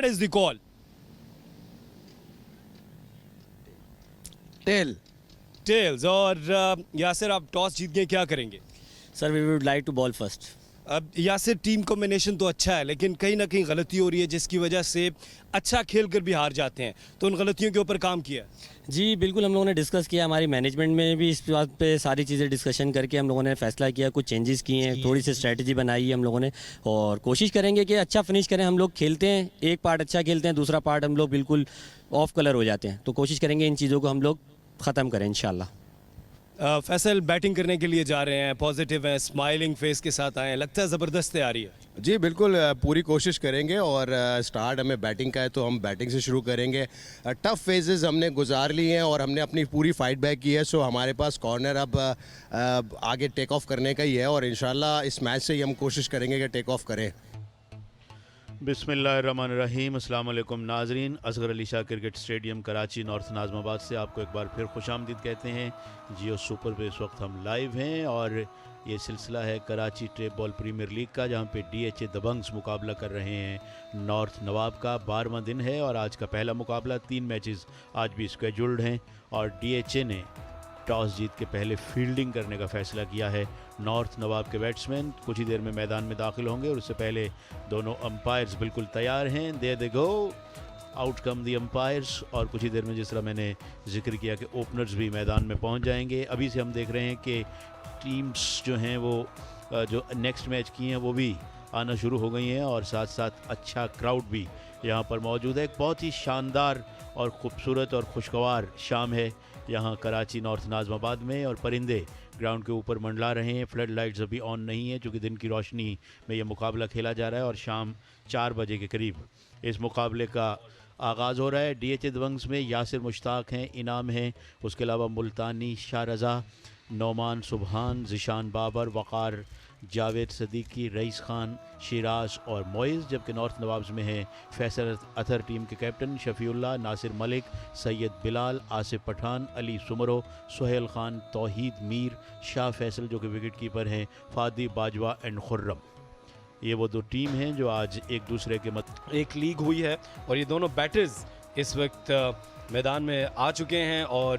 What is the call? Tail. Tails. और यासिर आप toss जीत गए, क्या करेंगे? Sir we would like to bowl first. अब यासिर टीम कॉम्बिनेशन तो अच्छा है, लेकिन कहीं ना कहीं गलती हो रही है जिसकी वजह से अच्छा खेल कर भी हार जाते हैं, तो उन गलतियों के ऊपर काम किया। जी बिल्कुल, हम लोगों ने डिस्कस किया, हमारी मैनेजमेंट में भी इस बात पे सारी चीज़ें डिस्कशन करके हम लोगों ने फैसला किया, कुछ चेंजेस किए हैं, थोड़ी सी स्ट्रेटजी बनाई है हम लोगों ने, और कोशिश करेंगे कि अच्छा फिनिश करें। हम लोग खेलते हैं, एक पार्ट अच्छा खेलते हैं, दूसरा पार्ट हम लोग बिल्कुल ऑफ कलर हो जाते हैं, तो कोशिश करेंगे इन चीज़ों को हम लोग ख़त्म करें इंशाल्लाह। फैसल बैटिंग करने के लिए जा रहे हैं, पॉजिटिव हैं, स्माइलिंग फेस के साथ आए हैं, लगता है ज़बरदस्त तैयारी है। जी बिल्कुल, पूरी कोशिश करेंगे और स्टार्ट हमें बैटिंग का है तो हम बैटिंग से शुरू करेंगे। टफ फेजेस हमने गुजार लिए हैं और हमने अपनी पूरी फाइट बैक की है, सो हमारे पास कॉर्नर अब आगे टेक ऑफ करने का ही है और इंशाल्लाह इस मैच से ही हम कोशिश करेंगे कि टेक ऑफ करें। बिस्मिल्लाहिर्रहमानिर्रहीम, अस्सलाम वालेकुम नाजरीन। Asghar Ali Shah cricket stadium Karachi north Nazimabad से आपको एक बार फिर खुशामदीद कहते हैं। जियो सुपर पे इस वक्त हम लाइव हैं और ये सिलसिला है Karachi tape ball premier league का, जहां पे DHA दबंग्स मुकाबला कर रहे हैं नॉर्थ नवाब का। 12वां दिन है और आज का पहला मुकाबला, 3 मैचेस आज भी स्केड्यूल्ड हैं और DHA ने टॉस जीत के पहले फील्डिंग करने का फैसला किया है। नॉर्थ नवाब के बैट्समैन कुछ ही देर में मैदान में दाखिल होंगे और उससे पहले दोनों अंपायर्स बिल्कुल तैयार हैं। There they go, out come the umpires. और कुछ ही देर में, जिस तरह मैंने जिक्र किया कि ओपनर्स भी मैदान में पहुंच जाएंगे। अभी से हम देख रहे हैं कि टीम्स जो हैं वो जो नेक्स्ट मैच की हैं वो भी आना शुरू हो गई हैं और साथ साथ अच्छा क्राउड भी यहाँ पर मौजूद है। एक बहुत ही शानदार और ख़ूबसूरत और खुशगवार शाम है यहाँ कराची नॉर्थ नाज़माबाद में और परिंदे ग्राउंड के ऊपर मंडला रहे हैं। फ्लड लाइट्स अभी ऑन नहीं है क्योंकि दिन की रोशनी में यह मुकाबला खेला जा रहा है और शाम 4 बजे के करीब इस मुकाबले का आगाज़ हो रहा है। DHA दबंग्स में यासिर मुश्ताक हैं, इनाम हैं, उसके अलावा मुल्तानी, शाह रज़ा, नौमान सुबहान, ज़िशान बाबर, वक़ार, जावेद सदीकी, रईस खान, शिराज और मोइज़। जबकि नॉर्थ नवाब्स में है फैसल अतर टीम के कैप्टन, शफ़ीउल्लाह, नासिर मलिक, सैयद बिलाल, आसिफ पठान, अली सुमरो, सुहेल खान, तौहीद मीर, शाह फैसल जो कि विकेट कीपर हैं, फ़ादी बाजवा एंड खुर्रम। ये वो 2 टीम हैं जो आज एक दूसरे के एक लीग हुई है और ये दोनों बैटर्स इस वक्त मैदान में आ चुके हैं और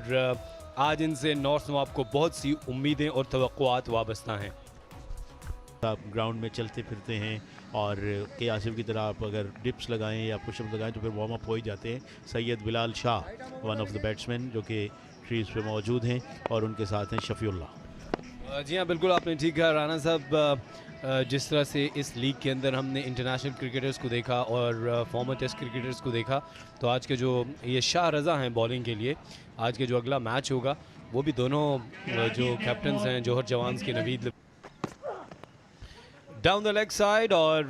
आज इनसे नॉर्थ नवाब को बहुत सी उम्मीदें और तवक्कुआत वाबस्ता हैं। आप ग्राउंड में चलते फिरते हैं और के आसिफ की तरह आप अगर डिप्स लगाएं या पुशअप लगाएं तो फिर वार्म अप हो ही जाते हैं। Syed Bilal Shah, one of the batsman जो कि ट्रीज पे मौजूद हैं और उनके साथ हैं शफ़ीउल्लाह। जी हाँ, बिल्कुल आपने ठीक कहा राना साहब। जिस तरह से इस लीग के अंदर हमने इंटरनेशनल क्रिकेटर्स को देखा और फॉर्मर टेस्ट क्रिकेटर्स को देखा, तो आज के जो ये शाह रज़ा हैं बॉलिंग के लिए, आज के जो अगला मैच होगा वो भी दोनों जो कैप्टन्स हैं जौहर जवान्स के Naveed down the leg side और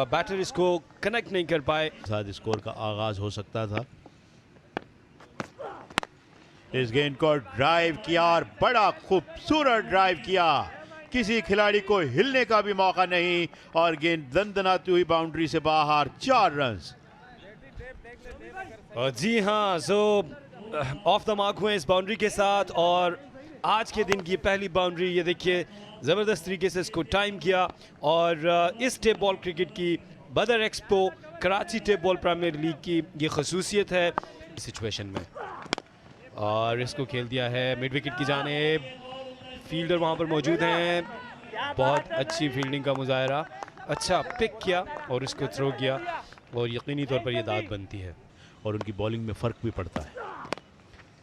बैटर इसको कनेक्ट नहीं कर पाए। साथ स्कोर का आगाज हो सकता था। इस गेंद को ड्राइव किया और बड़ा खूबसूरत ड्राइव किया, किसी खिलाड़ी को हिलने का भी मौका नहीं और गेंद दंदनाती हुई बाउंड्री से बाहर, 4 रन्स। जी हाँ, सो ऑफ द मार्क हुए इस बाउंड्री के साथ और आज के दिन की पहली बाउंड्री, ये देखिए ज़बरदस्त तरीके से इसको टाइम किया और इस टेप बॉल क्रिकेट की Badar expo Karachi tape ball premier league की ये खसूसियत है सिचुएशन में। और इसको खेल दिया है मिड विकेट की जानिब, फील्डर वहाँ पर मौजूद हैं, बहुत अच्छी फील्डिंग का मुजाहरा, अच्छा पिक किया और इसको थ्रो किया और यकीनी तौर पर यह दाद बनती है और उनकी बॉलिंग में फ़र्क भी पड़ता है।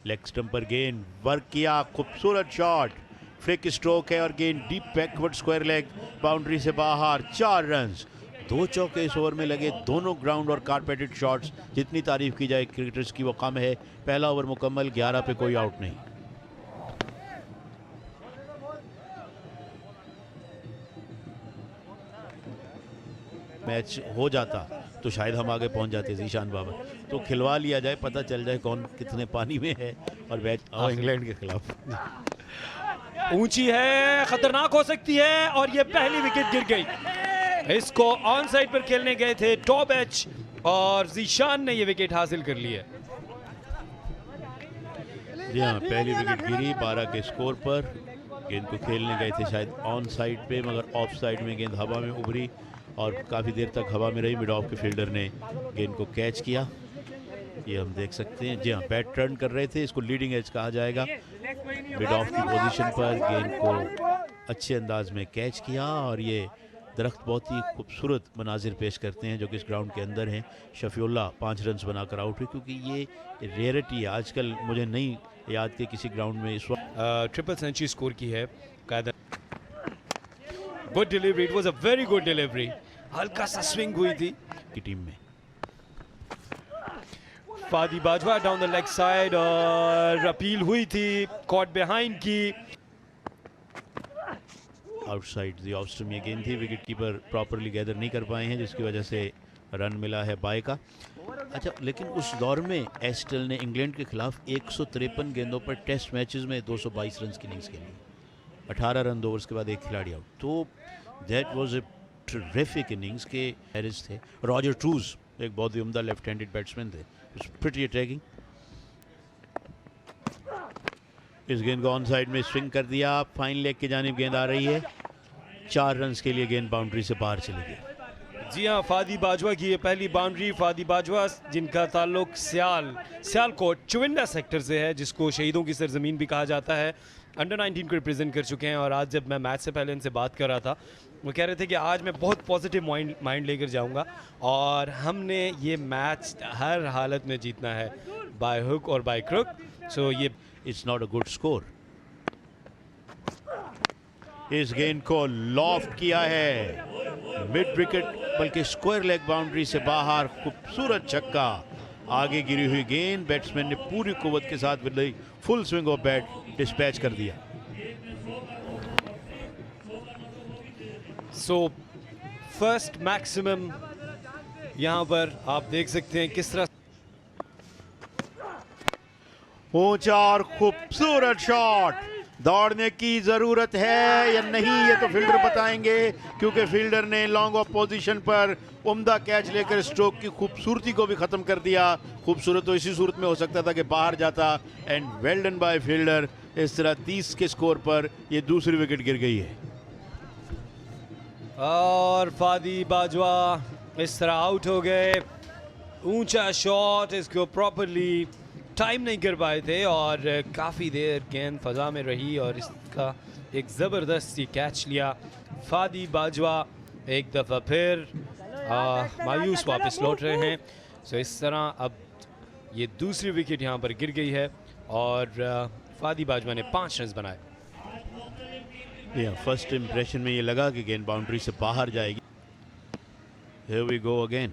लेग स्टंप पर गेंद वर्क किया, खूबसूरत शॉट, फ्लिक स्ट्रोक है और गेंद deep backward square leg, boundary से बाहर, 4 रन्स। 2 चौके इस ओवर में लगे, दोनों ग्राउंड और कारपेटेड शॉट्स। जितनी तारीफ की जाए क्रिकेटर्स की वो कम है। पहला ओवर मुकम्मल, 11 पे कोई आउट नहीं। मैच हो जाता तो शायद हम आगे पहुंच जाते ज़ीशान बाबर। तो खिलवा लिया जाए, पता चल जाए कौन कितने पानी में है और मैच इंग्लैंड के खिलाफ ऊंची है, खतरनाक हो सकती है और ये पहली विकेट गिर गई। इसको ऑन साइड पर खेलने गए थे टॉप एच और ज़ीशान ने ये विकेट हासिल कर ली है। जी हाँ, पहली विकेट गिरी 12 के स्कोर पर। गेंद को खेलने गए थे शायद ऑन साइड पे, मगर ऑफ साइड में गेंद हवा में उभरी और काफ़ी देर तक हवा में रही। मिड ऑफ के फील्डर ने गेंद को कैच किया, ये हम देख सकते हैं। जी हाँ, बैट टर्न कर रहे थे, इसको लीडिंग एज कहा जाएगा। मिड ऑफ की पोजीशन पर गेंद को अच्छे अंदाज में कैच किया और ये दरख्त बहुत ही खूबसूरत मनाजिर पेश करते हैं जो कि इस ग्राउंड के अंदर हैं। शफीउल्लाह 5 रन बनाकर आउट हुई, क्योंकि ये रेयरिटी है आजकल, मुझे नहीं याद कि किसी ग्राउंड में इस वक्त ट्रिपल सेंचुरी स्कोर की है कायदा। Good delivery, it was a very good delivery. हल्का सा स्विंग हुई थी की टीम में। Fadi Bajwa down the leg side और अपील हुई थी कॉट बिहाइंड की। आउटसाइड द ऑफ स्टंप ये गेंद थी, विकेट कीपर प्रॉपरली गैदर नहीं कर पाए हैं, जिसकी वजह से रन मिला है बाय का। अच्छा, लेकिन उस दौर में एस्टल ने इंग्लैंड के खिलाफ 153 गेंदों पर टेस्ट मैचेस में 222 रन की इनिंग्स खेली, 18 रन 2 ओवर्स के बाद एक खिलाड़ी आउट। तो that was a terrific innings के हैरिस थे। रॉजर ट्रूज एक बहुत ही उम्दा लेफ्ट हैंडेड बैट्समैन थे, प्रिटी अटैकिंग। इस गेंद को ऑन साइड में स्विंग कर दिया, फाइन लेग की जानिब गेंद आ रही है, 4 रन के लिए गेंद बाउंड्री से बाहर चली गई। जी हाँ, फादी बाजवा की ये पहली बाउंड्री। फादी बाजवा जिनका ताल्लुक सियालकोट चुविंडा सेक्टर से है, जिसको शहीदों की सरजमीन भी कहा जाता है। अंडर 19 को रिप्रेजेंट कर चुके हैं और आज जब मैं मैच से पहले इनसे बात कर रहा था, वो कह रहे थे कि आज मैं बहुत पॉजिटिव माइंड लेकर जाऊंगा और हमने ये मैच हर हालत में जीतना है, बाय हुक और बाय क्रुक। सो ये it's not a good score. इस गेंद को लॉफ्ट किया है मिड विकेट, बल्कि स्क्वायर लेग बाउंड्री से बाहर, खूबसूरत छक्का। आगे गिरी हुई गेंद बैट्समैन ने पूरी कुव्वत के साथ with full swing of bat dispatch कर दिया। सो फर्स्ट मैक्सिमम यहाँ पर आप देख सकते हैं किस तरह ऊंचा और खूबसूरत शॉट। दौड़ने की जरूरत है या नहीं ये तो फील्डर बताएंगे, क्योंकि फील्डर ने लॉन्ग ऑफ पोजीशन पर उम्दा कैच लेकर स्ट्रोक की खूबसूरती को भी खत्म कर दिया। खूबसूरत तो इसी सूरत में हो सकता था कि बाहर जाता, and well done bye fielder. इस तरह 30 के स्कोर पर ये दूसरी विकेट गिर गई है और फादी बाजवा इस तरह आउट हो गए। ऊंचा शॉट, इसको प्रॉपरली टाइम नहीं कर पाए थे और काफ़ी देर गेंद फजा में रही और इसका एक ज़बरदस्त कैच लिया। फादी बाजवा एक दफ़ा फिर मायूस वापस लौट रहे हैं। सो इस तरह अब ये दूसरी विकेट यहाँ पर गिर गई है और फादी बाजवा ने 5 रन बनाए। फर्स्ट इंप्रेशन में ये लगा कि गेंद बाउंड्री से बाहर जाएगी। Here we go again।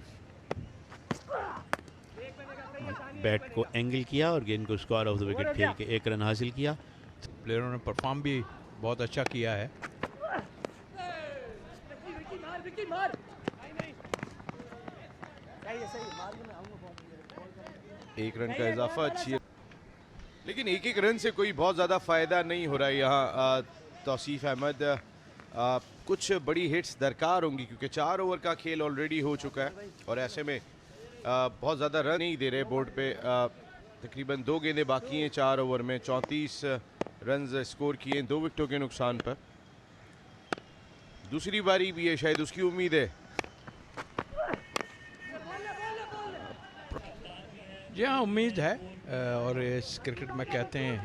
Bat को एंगल किया और गेंद को स्क्वायर ऑफ द विकेट खेल के 1 रन हासिल किया। प्लेयरों ने परफॉर्म भी बहुत अच्छा किया है। एक रन का इजाफा अच्छी है, लेकिन एक रन से कोई बहुत ज़्यादा फ़ायदा नहीं हो रहा है यहाँ। तौसीफ अहमद, कुछ बड़ी हिट्स दरकार होंगी क्योंकि 4 ओवर का खेल ऑलरेडी हो चुका है और ऐसे में बहुत ज़्यादा रन नहीं दे रहे बोर्ड पे। तकरीबन 2 गेंदें बाकी हैं 4 ओवर में, 34 रन स्कोर किए 2 विकेटों के नुकसान पर। दूसरी बारी भी है, शायद उसकी उम्मीद है। जी हाँ, उम्मीद है। और इस क्रिकेट में कहते हैं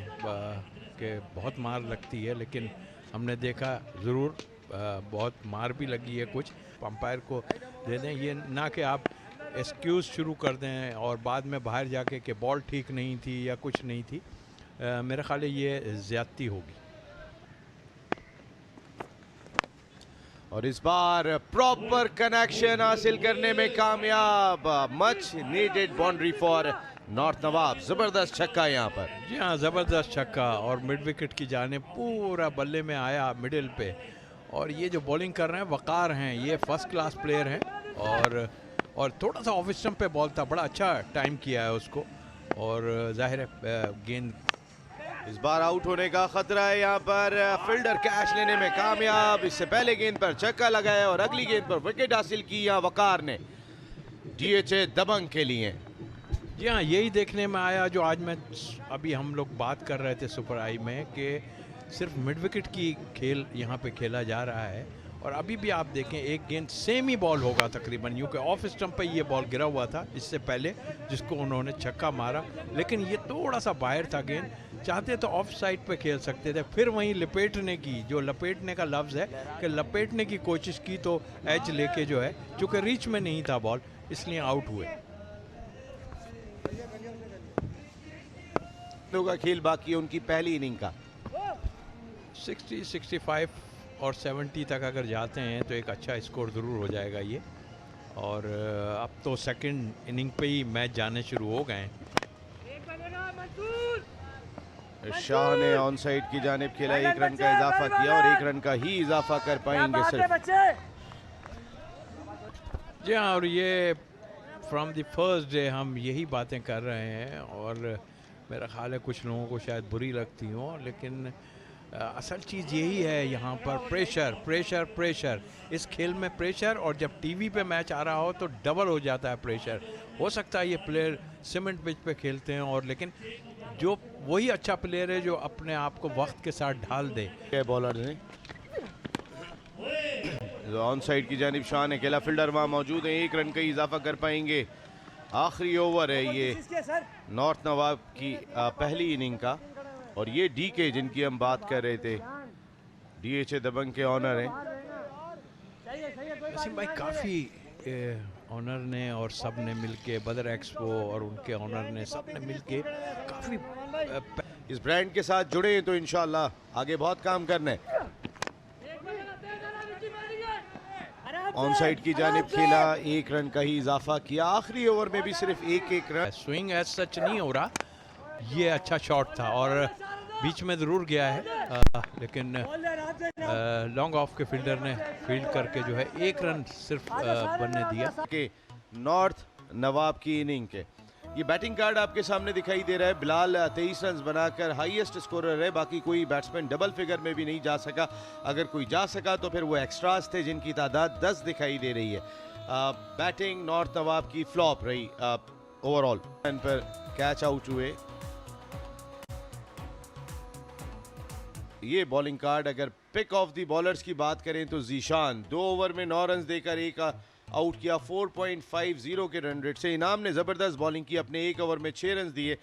कि बहुत मार लगती है, लेकिन हमने देखा ज़रूर बहुत मार भी लगी है। कुछ अंपायर को दे दें, ये ना कि आप एक्सक्यूज़ शुरू कर दें और बाद में बाहर जाके कि बॉल ठीक नहीं थी या कुछ नहीं थी। मेरा ख्याल है ये ज़्यादती होगी। और इस बार प्रॉपर कनेक्शन हासिल करने में कामयाब। Much needed boundary for north Nawab. जबरदस्त छक्का यहाँ पर। जी हाँ, ज़बरदस्त छक्का और मिड विकेट की जाने पूरा बल्ले में आया मिडिल पे। और ये जो बॉलिंग कर रहे हैं वकार हैं, ये फर्स्ट क्लास प्लेयर हैं और थोड़ा सा ऑफ स्टंप पे बॉल था, बड़ा अच्छा टाइम किया है उसको और जाहिर है गेंद। इस बार आउट होने का खतरा है यहाँ पर। फील्डर कैच लेने में कामयाब। इससे पहले गेंद पर छक्का लगाया और अगली गेंद पर विकेट हासिल की यहाँ वकार ने। डीएचए दबंग के लिए। जी हाँ, यही देखने में आया जो आज मैं अभी हम लोग बात कर रहे थे सुपर आई में, कि सिर्फ मिड विकेट की खेल यहाँ पे खेला जा रहा है और अभी भी आप देखें एक गेंद सेम ही बॉल होगा तकरीबन, यूँ कि ऑफ स्टंप पे ये बॉल गिरा हुआ था इससे पहले, जिसको उन्होंने छक्का मारा, लेकिन ये थोड़ा सा बाहर था गेंद, चाहते तो ऑफ साइड पे खेल सकते थे। फिर वहीं लपेटने की, जो लपेटने का लफ्ज़ है कि लपेटने की कोशिश की तो एज लेके जो है, चूँकि रीच में नहीं था बॉल, इसलिए आउट हुए। का खेल बाकी है उनकी पहली इनिंग का। 60, 65 और 70 तक अगर जाते हैं तो एक अच्छा स्कोर ज़रूर हो जाएगा ये। और अब तो सेकंड इनिंग पे ही मैच जाने शुरू हो गए हैं। शाह ने ऑन साइड की जानिब खेला, 1 रन का इजाफा किया और 1 रन का ही इजाफा कर पाएंगे सिर्फ। जी हाँ, और ये फ्रॉम द फर्स्ट डे हम यही बातें कर रहे हैं और मेरा ख्याल है कुछ लोगों को शायद बुरी लगती हो, लेकिन असल चीज़ यही है यहाँ पर, प्रेशर प्रेशर प्रेशर, इस खेल में प्रेशर, और जब टीवी पे मैच आ रहा हो तो डबल हो जाता है प्रेशर। हो सकता है ये प्लेयर सीमेंट पिच पे खेलते हैं, और लेकिन जो वही अच्छा प्लेयर है जो अपने आप को वक्त के साथ ढाल दे। बॉलर ने ऑन साइड की जानिब शाह ने खेला, फील्डर वहाँ मौजूद है, 1 रन का इजाफा कर पाएंगे। आखिरी ओवर है ये नॉर्थ नवाब की पहली इनिंग का, और ये डीके जिनकी हम बात कर रहे थे, डीएचए दबंग के ऑनर हैं। वसीम भाई काफ़ी ऑनर ने और सब ने मिलके, बदर एक्सपो और उनके ऑनर ने, सब ने मिलके काफ़ी इस ब्रांड के साथ जुड़े हैं तो इंशाल्लाह आगे बहुत काम करना है। ऑन साइड की जानिब खेला, 1 रन का ही इजाफा किया। आखिरी ओवर में भी सिर्फ एक रन। स्विंग एज सच नहीं हो रहा, ये अच्छा शॉट था और बीच में ज़रूर गया है, लेकिन लॉन्ग ऑफ के फील्डर ने फील्ड करके जो है 1 रन सिर्फ बनने दिया। के नॉर्थ नवाब की इनिंग के ये बैटिंग कार्ड आपके सामने दिखाई दे रहा है। बिलाल 23 रन बनाकर हाईएस्ट स्कोरर है, बाकी कोई बैट्समैन डबल फिगर में भी नहीं जा सका। अगर कोई जा सका तो फिर वो एक्स्ट्रास थे जिनकी तादाद 10 दिखाई दे रही है। बैटिंग नॉर्थ नवाब की फ्लॉप रही ओवरऑल, पर कैच आउट हुए। ये बॉलिंग कार्ड, अगर पिक ऑफ द बॉलर्स की बात करें तो जीशान 2 ओवर में 9 रन देकर एक आउट किया 4.50 के रन रेट से। इनाम ने ज़बरदस्त बॉलिंग की, अपने 1 ओवर में 6 रन दिए।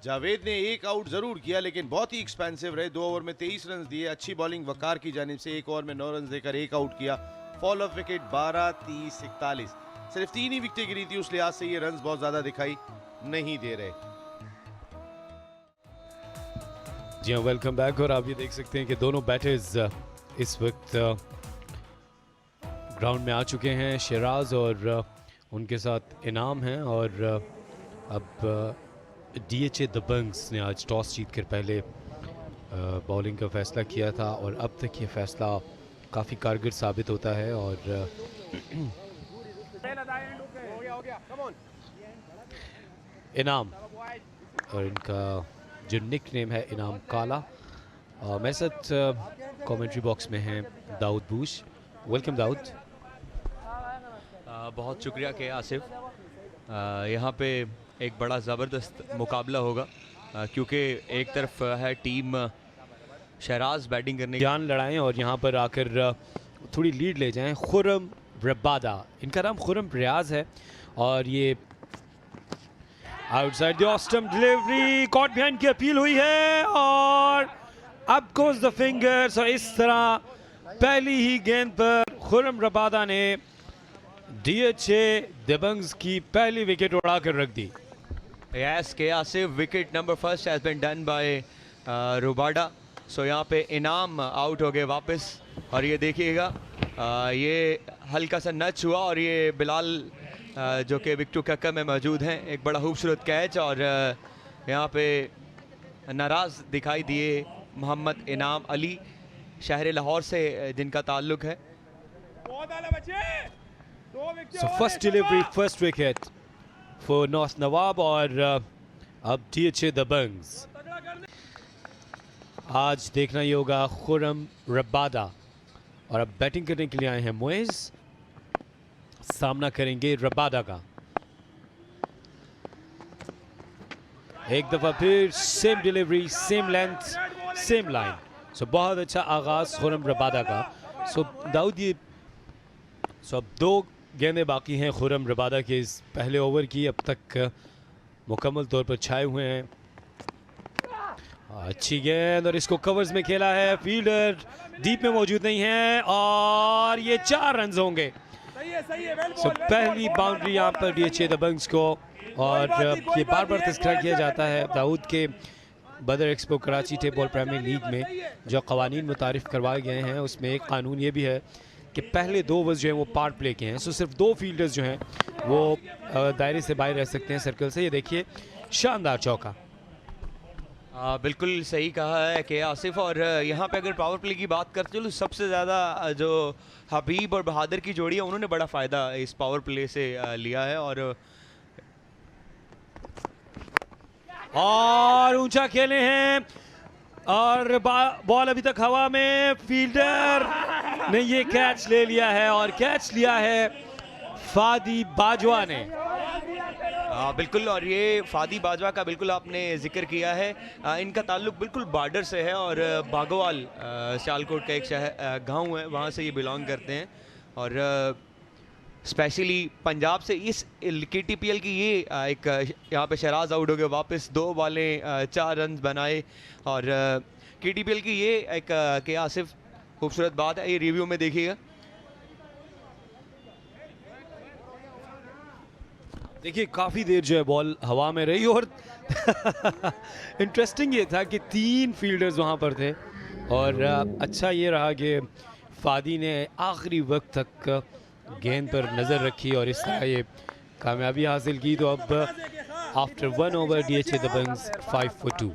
जावेद ने 1 आउट ज़रूर किया लेकिन बहुत ही एक्सपेंसिव रहे, 2 ओवर में 23 रन दिए। अच्छी बॉलिंग वकार की जानिब से, 1 ओवर में 9 रन देकर 1 आउट किया। फॉल ऑफ विकेट 12, 30, 41, सिर्फ 3 ही विकेटें गिरी थी, उस लिहाज से ये रन बहुत ज़्यादा दिखाई नहीं दे रहे। जी हाँ, वेलकम बैक। और आप ये देख सकते हैं कि दोनों बैटर्स इस वक्त ग्राउंड में आ चुके हैं। शहराज और उनके साथ इनाम हैं, और अब डीएचए दबंग्स ने आज टॉस जीतकर पहले बॉलिंग का फैसला किया था, और अब तक ये फैसला काफ़ी कारगर साबित होता है। और इनाम और इनका जो निक नेम है इनाम काला। मेरे साथ कमेंट्री बॉक्स में हैं दाऊद बूश। वेलकम दाऊद। बहुत शुक्रिया के आसिफ। यहाँ पे एक बड़ा ज़बरदस्त मुकाबला होगा, क्योंकि एक तरफ है टीम शहराज बैटिंग करने जान लड़ाएं और यहाँ पर आकर थोड़ी लीड ले जाएं। खुरम रबादा, इनका नाम खुरम रियाज है, और ये outside the ऑस्टम delivery, cot behind की अपील हुई है और अब गोज द फिंगर्स। और इस तरह पहली ही गेंद पर खुरम रबादा ने डीएचए दबंग्स की पहली विकेट उड़ा कर रख दी। Yes K Asif, wicket number first has been done by Rabada. So यहाँ पे इनाम आउट हो गए वापस, और ये देखिएगा ये हल्का सा नच हुआ, और ये बिलाल जो कि विकेट कक्कर में मौजूद हैं, एक बड़ा खूबसूरत कैच। और यहाँ पे नाराज़ दिखाई दिए मोहम्मद इनाम अली, शहर लाहौर से जिनका ताल्लुक है। So first delivery, first wicket for North Nawab, और अब डीएचए दबंग्स। आज देखना ही होगा खुरम रबादा, और अब बैटिंग करने के लिए आए हैं मुइज़, सामना करेंगे रबादा का। एक दफा फिर same delivery, same length, same line. So बहुत अच्छा आगाज खुरम रबादा का, सो दाऊद ये अब 2 गेंदें बाकी हैं खुर्रम रबादा के इस पहले ओवर की। अब तक मुकम्मल तौर पर छाए हुए हैं। अच्छी गेंद और इसको कवर्स में खेला है, फील्डर डीप में मौजूद नहीं है और ये 4 रन होंगे। सो पहली बाउंड्री यहाँ पर डीएचए दबंग्स को। और ये बार बार तस्करा किया जाता है दाऊद के Badar expo Karachi tape ball premier league में जो कवानीन मुतारिफ करवाए गए हैं उसमें एक कानून ये भी है कि पहले 2 ओवर्स जो हैं वो पार्ट प्ले के हैं। सो सिर्फ 2 फील्डर्स जो हैं वो दायरे से बाहर रह सकते हैं सर्कल से। ये देखिए शानदार चौका। बिल्कुल सही कहा है कि आसिफ। और यहाँ पे अगर पावर प्ले की बात करते चलो सबसे ज़्यादा जो हबीब और बहादुर की जोड़ी है उन्होंने बड़ा फ़ायदा इस पावर प्ले से लिया है। और ऊंचा खेले हैं और बॉल अभी तक हवा में, फील्डर ने ये कैच ले लिया है और कैच लिया है फादी बाजवा ने। बिल्कुल। और ये फादी बाजवा का बिल्कुल आपने जिक्र किया है, इनका ताल्लुक बिल्कुल बॉर्डर से है और बागोवाल सियालकोट का एक शहर गांव है, वहाँ से ये बिलोंग करते हैं। और स्पेशली पंजाब से इस KTPL की ये एक यहाँ पे शहराज आउट हो गए वापस, 2 बॉलें 4 रन बनाए। और KTPL की ये एक के आसिफ खूबसूरत बात है, ये रिव्यू में देखिएगा। देखिए काफ़ी देर जो है बॉल हवा में रही और इंटरेस्टिंग ये था कि 3 फील्डर्स वहाँ पर थे और अच्छा ये रहा कि फादी ने आखिरी वक्त तक गेंद पर नज़र रखी और इस तरह ये कामयाबी हासिल की। तो अब after 1 over DHA Dabanggs 5 for 2।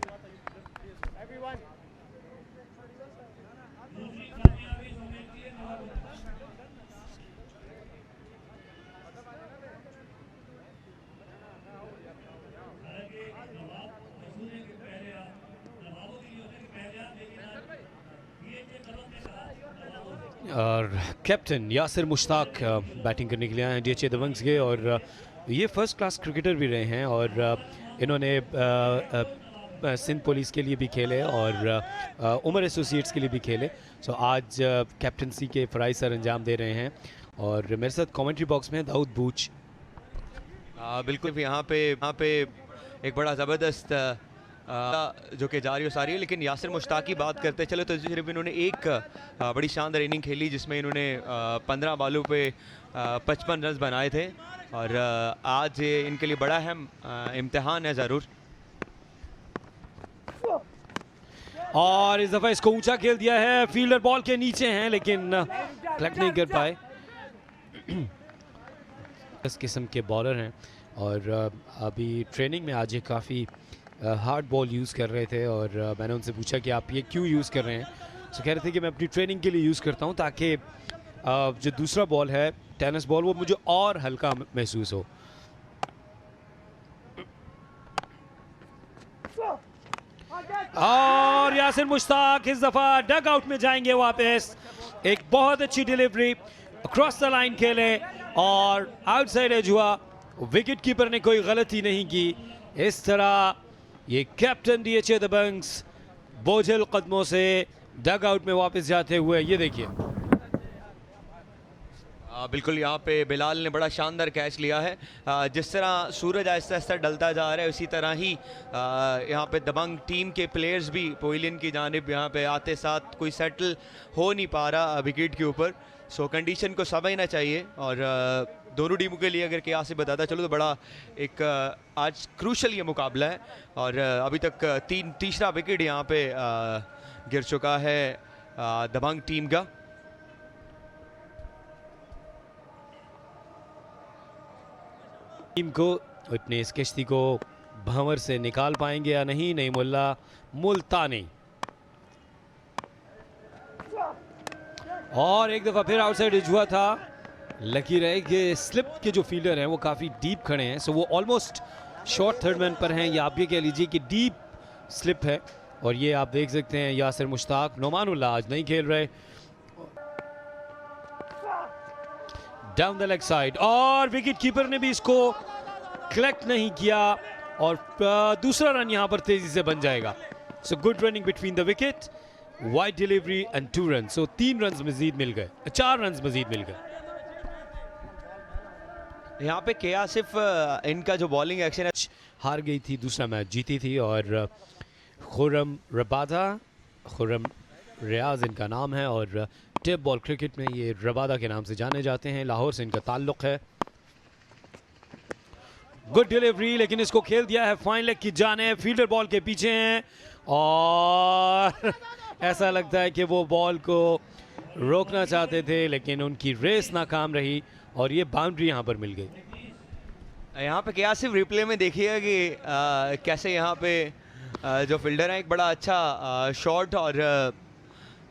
और कैप्टन यासिर मुश्ताक बैटिंग करने के लिए आए हैं डीएचए दबंग्स के। और ये फर्स्ट क्लास क्रिकेटर भी रहे हैं और इन्होंने सिंध पुलिस के लिए भी खेले और उमर एसोसिएट्स के लिए भी खेले। सो आज कैप्टनसी के फ़राइज़ सर अंजाम दे रहे हैं। और मेरे साथ कमेंट्री बॉक्स में दाऊद बूच। बिल्कुल यहाँ पे एक बड़ा ज़बरदस्त जो कि जारी और सारी है। लेकिन यासिर मुश्ताक की बात करते चलो तो सिर्फ इन्होंने एक बड़ी शानदार इनिंग खेली जिसमें इन्होंने 15 बॉलों पे 55 रन बनाए थे। और आज इनके लिए बड़ा अहम इम्तिहान है ज़रूर। और इस दफ़ा इसको ऊंचा खेल दिया है, फील्डर बॉल के नीचे हैं लेकिन कलेक्ट नहीं कर पाए। इस किस्म के बॉलर हैं और अभी ट्रेनिंग में आज ये काफ़ी हार्ड बॉल यूज़ कर रहे थे और मैंने उनसे पूछा कि आप ये क्यों यूज़ कर रहे हैं। तो कह रहे थे कि मैं अपनी ट्रेनिंग के लिए यूज़ करता हूँ ताकि जो दूसरा बॉल है टेनिस बॉल वो मुझे और हल्का महसूस हो। और यासिर मुश्ताक इस दफ़ा डग आउट में जाएंगे वापस। एक बहुत अच्छी डिलीवरी क्रॉस द लाइन खेले और आउटसाइड एज हुआ, विकेट कीपर ने कोई गलती नहीं की। इस तरह ये कैप्टन डीएचए दबंग्स बोझल कदमों से डग आउट में वापस जाते हुए, ये देखिए बिल्कुल यहाँ पे बिलाल ने बड़ा शानदार कैच लिया है। जिस तरह सूरज आहिस्ता आहिस्ता डलता जा रहा है उसी तरह ही यहाँ पे दबंग टीम के प्लेयर्स भी पवेलियन की जानिब यहाँ पे आते साथ कोई सेटल हो नहीं पा रहा विकेट के ऊपर। सो कंडीशन को समझना चाहिए और दोनों टीमों के लिए अगर क्या से बताता चलो तो बड़ा एक आज क्रूशल ये मुकाबला है। और अभी तक तीसरा विकेट यहाँ पे गिर चुका है दबंग टीम का। टीम को अपने इस कश्ती को भंवर से निकाल पाएंगे या नहीं, नहीं मुल्ला मुल्तानी। और एक दफ़ा फिर आउटसाइड एज हुआ था। लकी रहे कि स्लिप के जो फील्डर हैं वो काफ़ी डीप खड़े हैं, सो वो ऑलमोस्ट शॉर्ट थर्ड मैन पर हैं, या आप ये कह लीजिए कि डीप स्लिप है। और ये आप देख सकते हैं यासिर मुश्ताक, नोमानुल्लाह आज नहीं खेल रहे। डाउन द लेग साइड और विकेट कीपर ने भी इसको कलेक्ट नहीं किया और दूसरा रन यहाँ पर तेजी से बन जाएगा। So good running between the wicket wide delivery and 2 run. So 3 run मजीद मिल गए, 4 रन मजीद मिल गए। यहाँ पे के आसिफ इनका जो बॉलिंग एक्शन है, हार गई थी, दूसरा मैच जीती थी। और खुर्रम रबादा, खुर्रम रियाज इनका नाम है और टेप बॉल क्रिकेट में ये रबादा के नाम से जाने जाते हैं। लाहौर से इनका ताल्लुक है। गुड डिलीवरी, लेकिन इसको खेल दिया है फाइन लेग की जाने। फील्डर बॉल के पीछे हैं और ऐसा लगता है कि वो बॉल को रोकना चाहते थे, लेकिन उनकी रेस नाकाम रही और ये बाउंड्री यहाँ पर मिल गई। यहाँ पे के आसिफ रिप्ले में देखिएगा कि कैसे यहाँ पे जो फील्डर है एक बड़ा अच्छा शॉट, और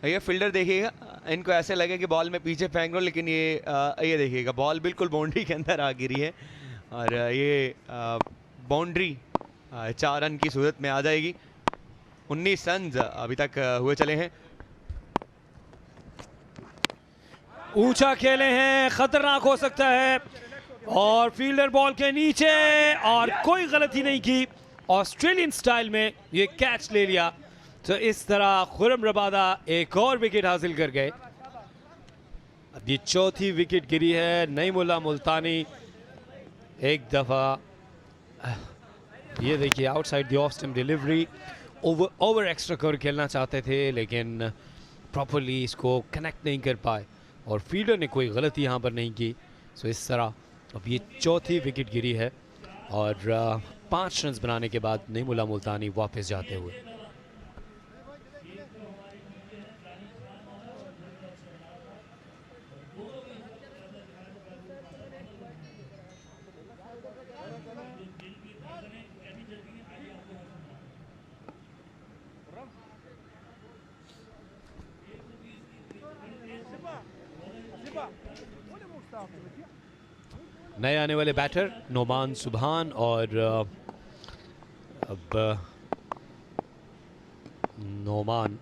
ये फील्डर देखिएगा, इनको ऐसे लगे कि बॉल में पीछे फेंक लो, लेकिन ये देखिएगा बॉल बिल्कुल बाउंड्री के अंदर आ गिरी है और ये बाउंड्री 4 रन की सूरत में आ जाएगी। 19 रन अभी तक हुए चले हैं। ऊंचा खेले हैं, खतरनाक हो सकता है और फील्डर बॉल के नीचे और कोई गलती नहीं की, ऑस्ट्रेलियन स्टाइल में ये कैच ले लिया। तो इस तरह खुर्रम रबादा एक और विकेट हासिल कर गए। अब ये चौथी विकेट गिरी है। नईमुल्लाह मुल्तानी एक दफ़ा ये देखिए outside the off stump delivery, over extra cover खेलना चाहते थे लेकिन प्रॉपरली इसको कनेक्ट नहीं कर पाए और फील्डर ने कोई गलती यहाँ पर नहीं की। सो इस तरह अब ये चौथी विकेट गिरी है और 5 रन बनाने के बाद नईमुल्लाह मुल्तानी वापस जाते हुए। नए आने वाले बैटर नोमान सुबहान और अब नोमान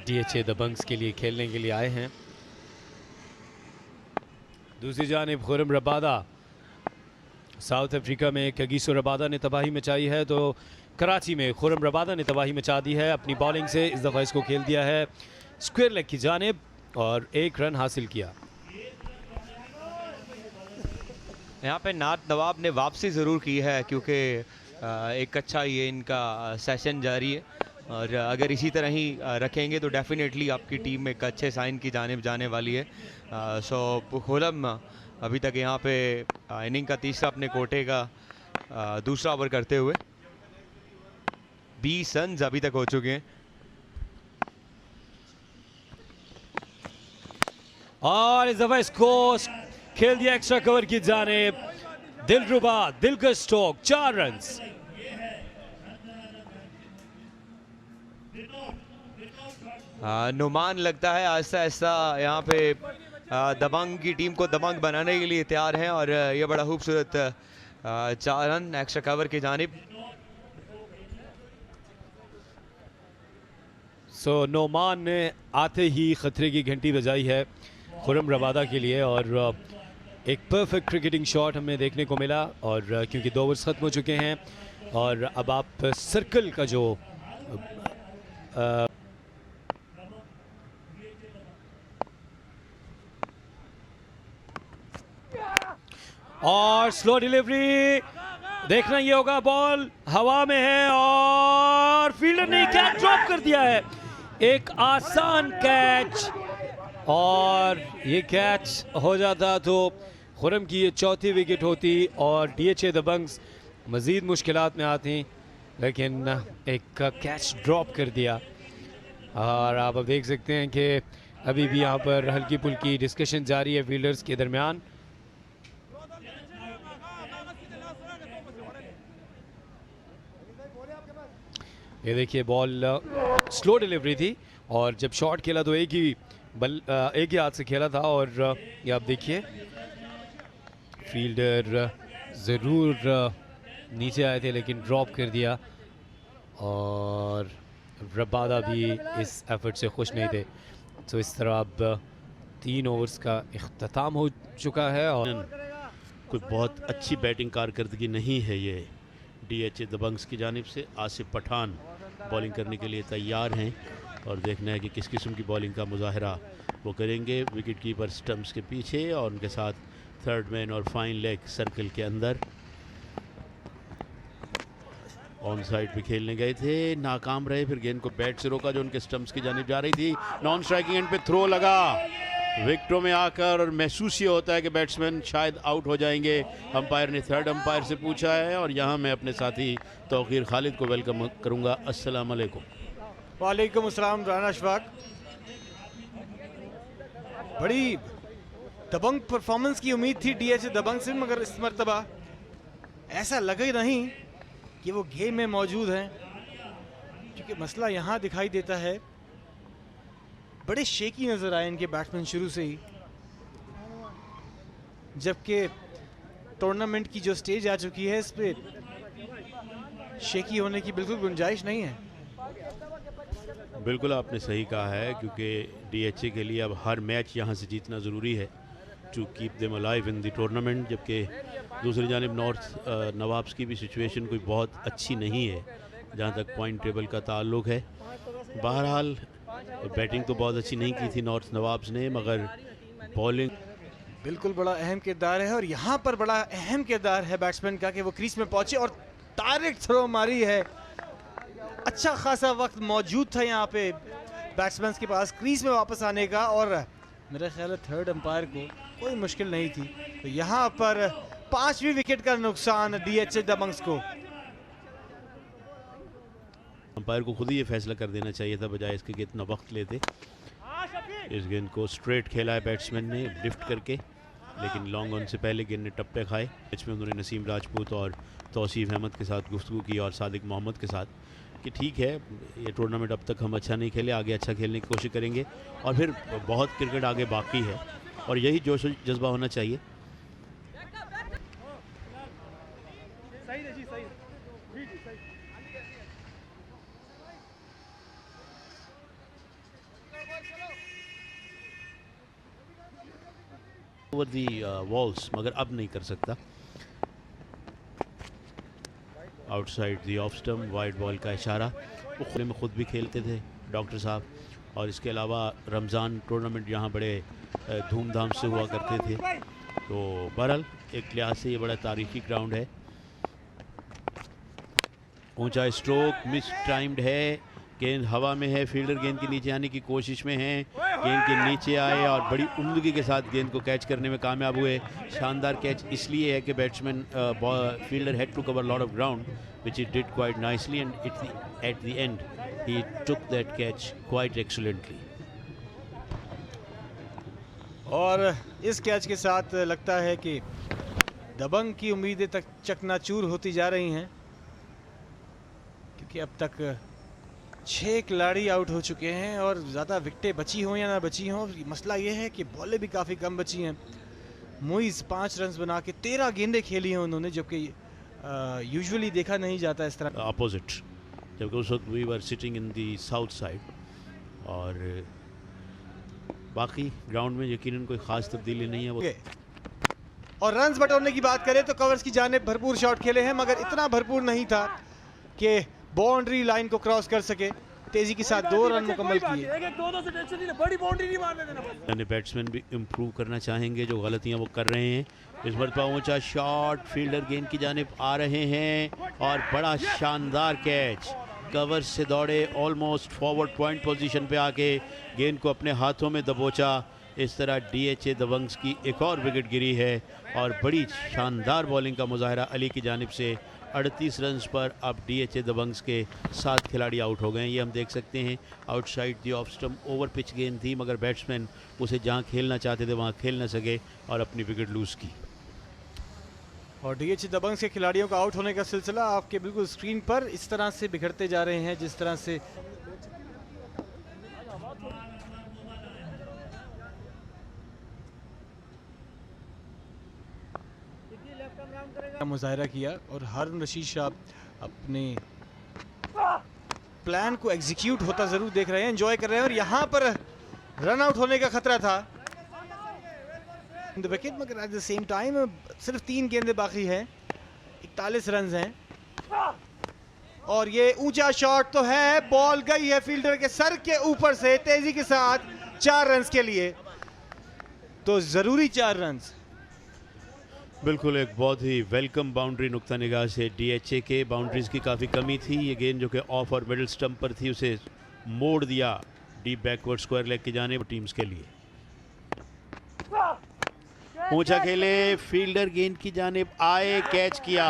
डीएचए दबंग्स के लिए खेलने के लिए आए हैं। दूसरी जानिब खुर्रम रबादा, साउथ अफ्रीका में कगिसो रबादा ने तबाही मचाई है, तो कराची में खुर्रम रबादा ने तबाही मचा दी है अपनी बॉलिंग से। इस दफ़ा इसको खेल दिया है स्क्वायर लेग की जानिब और 1 रन हासिल किया। यहाँ पे नात नवाब ने वापसी ज़रूर की है क्योंकि एक अच्छा ये इनका सेशन जारी है और अगर इसी तरह ही रखेंगे तो डेफिनेटली आपकी टीम एक अच्छे साइन की जानिब जाने वाली है। सो खुर्रम अभी तक यहाँ पे इनिंग का तीसरा अपने कोटे का दूसरा ओवर करते हुए 20 रन अभी तक हो चुके हैं। और इस दफा इसको खेल दिया एक्स्ट्रा कवर की जानिब। दिलरुबा दिलकश स्ट्रोक, 4 रन। नुमान लगता है आहिस्ता आहिस्ता यहाँ पे दबंग की टीम को दबंग बनाने के लिए तैयार हैं और ये बड़ा खूबसूरत 4 रन एक्स्ट्रा कवर की जानिब। सो नोमान ने आते ही खतरे की घंटी बजाई है खुर्रम रबादा के लिए और एक परफेक्ट क्रिकेटिंग शॉट हमें देखने को मिला। और क्योंकि 2 ओवर्स ख़त्म हो चुके हैं और अब आप सर्कल का जो और स्लो डिलीवरी, देखना ये होगा बॉल हवा में है और फील्डर ने कैच ड्रॉप कर दिया है। एक आसान कैच और ये कैच हो जाता तो खुर्रम की ये चौथी विकेट होती और डीएचए दबंग्स मज़ीद मुश्किलात में आती, लेकिन एक कैच ड्रॉप कर दिया। और आप अब देख सकते हैं कि अभी भी यहाँ पर हल्की फुल्की डिस्कशन जारी है फील्डर्स के दरमियान। ये देखिए बॉल स्लो डिलीवरी थी और जब शॉट खेला तो एक ही हाथ से खेला था और ये आप देखिए फील्डर ज़रूर नीचे आए थे लेकिन ड्रॉप कर दिया और रबादा भी इस एफर्ट से खुश नहीं थे। तो इस तरह अब 3 ओवर्स का इख्तिताम हो चुका है और कोई बहुत अच्छी बैटिंग कारकर्दगी नहीं है ये डीएचए दबंग्स की जानिब से। आसिफ पठान बॉलिंग करने के लिए तैयार हैं और देखना है कि किस किस्म की बॉलिंग का मुजाहरा वो करेंगे। विकेट कीपर स्टंप्स के पीछे और उनके साथ थर्ड मैन और फाइन लेग सर्कल के अंदर। ऑन साइड पे खेलने गए थे, नाकाम रहे, फिर गेंद को बैट से रोका जो उनके स्टंप्स की जानिब जा रही थी। नॉन स्ट्राइकिंग एंड पे थ्रो लगा विकेटों में आकर और महसूस ये होता है कि बैट्समैन शायद आउट हो जाएंगे। अंपायर ने थर्ड अंपायर से पूछा है और यहाँ मैं अपने साथी तौकीर खालिद को वेलकम करूँगा। अस्सलाम वालेकुम। वालेकुम अस्सलाम राना अशफाक। बड़ी दबंग परफॉर्मेंस की उम्मीद थी डीएच दबंग से, मगर इस मरतबा ऐसा लगा ही नहीं कि वो गेम में मौजूद हैं, क्योंकि मसला यहाँ दिखाई देता है बड़े शेकी नजर आए इनके बैट्समैन शुरू से ही, जबकि टूर्नामेंट की जो स्टेज आ चुकी है इस पे शेकी होने की बिल्कुल गुंजाइश नहीं है। बिल्कुल आपने सही कहा है, क्योंकि डीएचए के लिए अब हर मैच यहाँ से जीतना ज़रूरी है to keep them alive in the tournament. जबकि दूसरी जानिब नॉर्थ नवाब्स की भी सिचुएशन कोई बहुत अच्छी नहीं है जहाँ तक पॉइंट टेबल का ताल्लुक है। बहरहाल बैटिंग तो बहुत अच्छी नहीं की थी नॉर्थ नवाब्स ने, मगर बॉलिंग बिल्कुल बड़ा अहम किरदार है और यहाँ पर बड़ा अहम किरदार है बैट्समैन का कि वो क्रीज में पहुंचे और डायरेक्ट थ्रो मारी है। अच्छा खासा वक्त मौजूद था यहाँ पे बैट्समैन के पास क्रीज में वापस आने का और मेरा ख्याल है थर्ड अंपायर को कोई मुश्किल नहीं थी। तो यहाँ पर 5वीं विकेट का नुकसान डीएचए दबंग्स को। अंपायर को खुद ही ये फैसला कर देना चाहिए था बजाय इसके कि इतना वक्त लेते। इस गेंद को स्ट्रेट खेला है बैट्समैन ने लिफ्ट करके, लेकिन लॉन्ग ऑन से पहले गेंद ने टप्पे खाए। मैच में उन्होंने नसीम राजपूत और तौसीफ अहमद के साथ गुफ्तगू की और सादिक मोहम्मद के साथ कि ठीक है ये टूर्नामेंट अब तक हम अच्छा नहीं खेले, आगे अच्छा खेलने की कोशिश करेंगे और फिर बहुत क्रिकेट आगे बाकी है और यही जोश जज्बा होना चाहिए। ओवर दी वॉल्स, मगर अब नहीं कर सकता। Outside the off stump, wide ball का इशारा। वो खुले में खुद भी खेलते थे डॉक्टर साहब, और इसके अलावा रमज़ान टूर्नामेंट यहाँ बड़े धूमधाम से हुआ करते थे। तो बहरहाल एक लिहाज से ये बड़ा तारीखी ग्राउंड है। ऊंचा स्ट्रोक मिस टाइम्ड है, गेंद हवा में है, फील्डर गेंद के नीचे आने की कोशिश में है, गेंद के नीचे आए और बड़ी उम्दगी के साथ गेंद को कैच करने में कामयाब हुए। शानदार कैच इसलिए है कि batsman fielder had to cover lot of ground which he did quite nicely and at the end he took that catch quite excellently. और इस कैच के साथ लगता है कि दबंग की उम्मीदें तक चकनाचूर होती जा रही हैं, क्योंकि अब तक 6 खिलाड़ी आउट हो चुके हैं और ज़्यादा विकेटें बची हों या ना बची हों, मसला ये है कि बॉलें भी काफ़ी कम बची हैं। मुइज़ 5 रन बना के 13 गेंदें खेली हैं उन्होंने, जबकि यूजुअली देखा नहीं जाता इस तरह। अपोजिट, जबकि उस वक्त we were sitting in the south side और बाकी ग्राउंड में यकीनन कोई ख़ास तब्दीली नहीं है वो। और रन्स बटोरने की बात करें तो कवर्स की जानिब भरपूर शॉट खेले हैं, मगर इतना भरपूर नहीं था कि बाउंड्री लाइन को क्रॉस कर सके। तेजी के साथ 2 रन मुकम्मल किए। बैट्समैन भी इम्प्रूव करना चाहेंगे, जो गलतियां वो कर रहे हैं। इस मरतबा ऊंचा शॉट, फील्डर गेंद की जानिब आ रहे हैं और बड़ा शानदार कैच, कवर से दौड़े, ऑलमोस्ट फॉरवर्ड पॉइंट पोजीशन पे आके गेंद को अपने हाथों में दबोचा। इस तरह डीएचए दबंग्स की एक और विकेट गिरी है और बड़ी शानदार बॉलिंग का मुजाहरा अली की जानिब से। 38 रन्स पर अब डीएचए दबंग्स के 7 खिलाड़ी आउट हो गए हैं। ये हम देख सकते हैं outside the off stump over pitch गेंद थी, मगर बैट्समैन उसे जहां खेलना चाहते थे वहां खेल न सके और अपनी विकेट लूज़ की। और डीएचए दबंग्स के खिलाड़ियों का आउट होने का सिलसिला आपके बिल्कुल स्क्रीन पर इस तरह से बिखरते जा रहे हैं, जिस तरह से मुजाहरा किया। और हारून रशीद साहब अपने प्लान को एग्जीक्यूट होता जरूर देख रहे हैं, एंजॉय कर रहे हैं। और यहाँ पर रन आउट होने का खतरा था विकेट, मगर एट द सेम टाइम सिर्फ 3 गेंदें बाकी हैं, 41 रन हैं। और ये ऊंचा शॉट तो है, बॉल गई है फील्डर के सर के ऊपर से तेजी के साथ 4 रन के लिए, तो जरूरी 4 रन। बिल्कुल एक बहुत ही वेलकम बाउंड्री नुक्ता निगाह से डीएचए के। बाउंड्रीज की काफ़ी कमी थी, ये गेंद जो कि ऑफ और मिडिल स्टंप पर थी उसे मोड़ दिया डीप बैकवर्ड स्क्वायर लेग की जानिब टीम्स के लिए। ऊंचा खेले, फील्डर गेंद की जानिब आए, कैच किया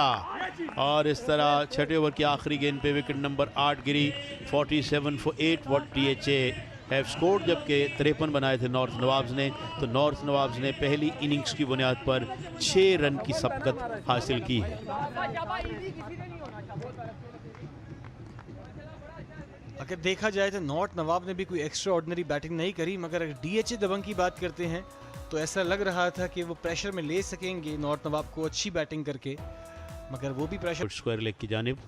और इस तरह छठे ओवर की आखिरी गेंद पे wicket number 8 Giri. 47 for 8 what DHA have scored, जबकि 53 बनाए थे नॉर्थ नवाब्स ने। तो नॉर्थ नवाब्स ने पहली इनिंग्स की बुनियाद पर 6 रन की सबकत हासिल की है। अगर देखा जाए तो नॉर्थ नवाब ने भी कोई एक्स्ट्रा ऑर्डिनरी बैटिंग नहीं करी, मगर अगर डीएचए दबंग की बात करते हैं तो ऐसा लग रहा था कि वो प्रेशर में ले सकेंगे नॉर्थ नवाब को अच्छी बैटिंग करके, मगर वो भी प्रेशर स्क्वायर लेग की जानिब।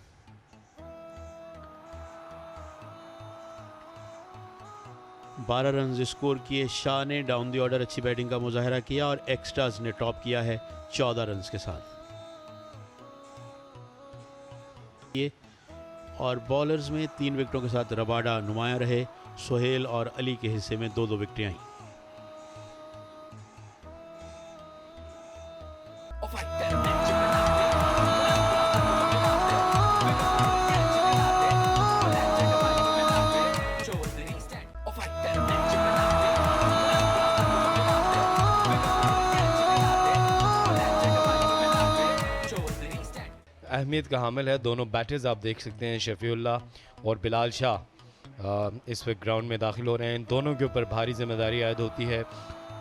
बारह रन स्कोर किए शाह ने, डाउन द ऑर्डर अच्छी बैटिंग का मुजाहरा किया और एक्स्ट्राज ने टॉप किया है 14 रन के साथ। ये और बॉलर्स में 3 विकेटों के साथ रबाडा नुमाया रहे। सोहेल और अली के हिस्से में 2-2 विकेटें आईं। अहमियत का हामिल है। दोनों बैटर्स आप देख सकते हैं, शफीउल्लाह और बिलाल शाह इस वक्त ग्राउंड में दाखिल हो रहे हैं। दोनों के ऊपर भारी जिम्मेदारी आयद होती है।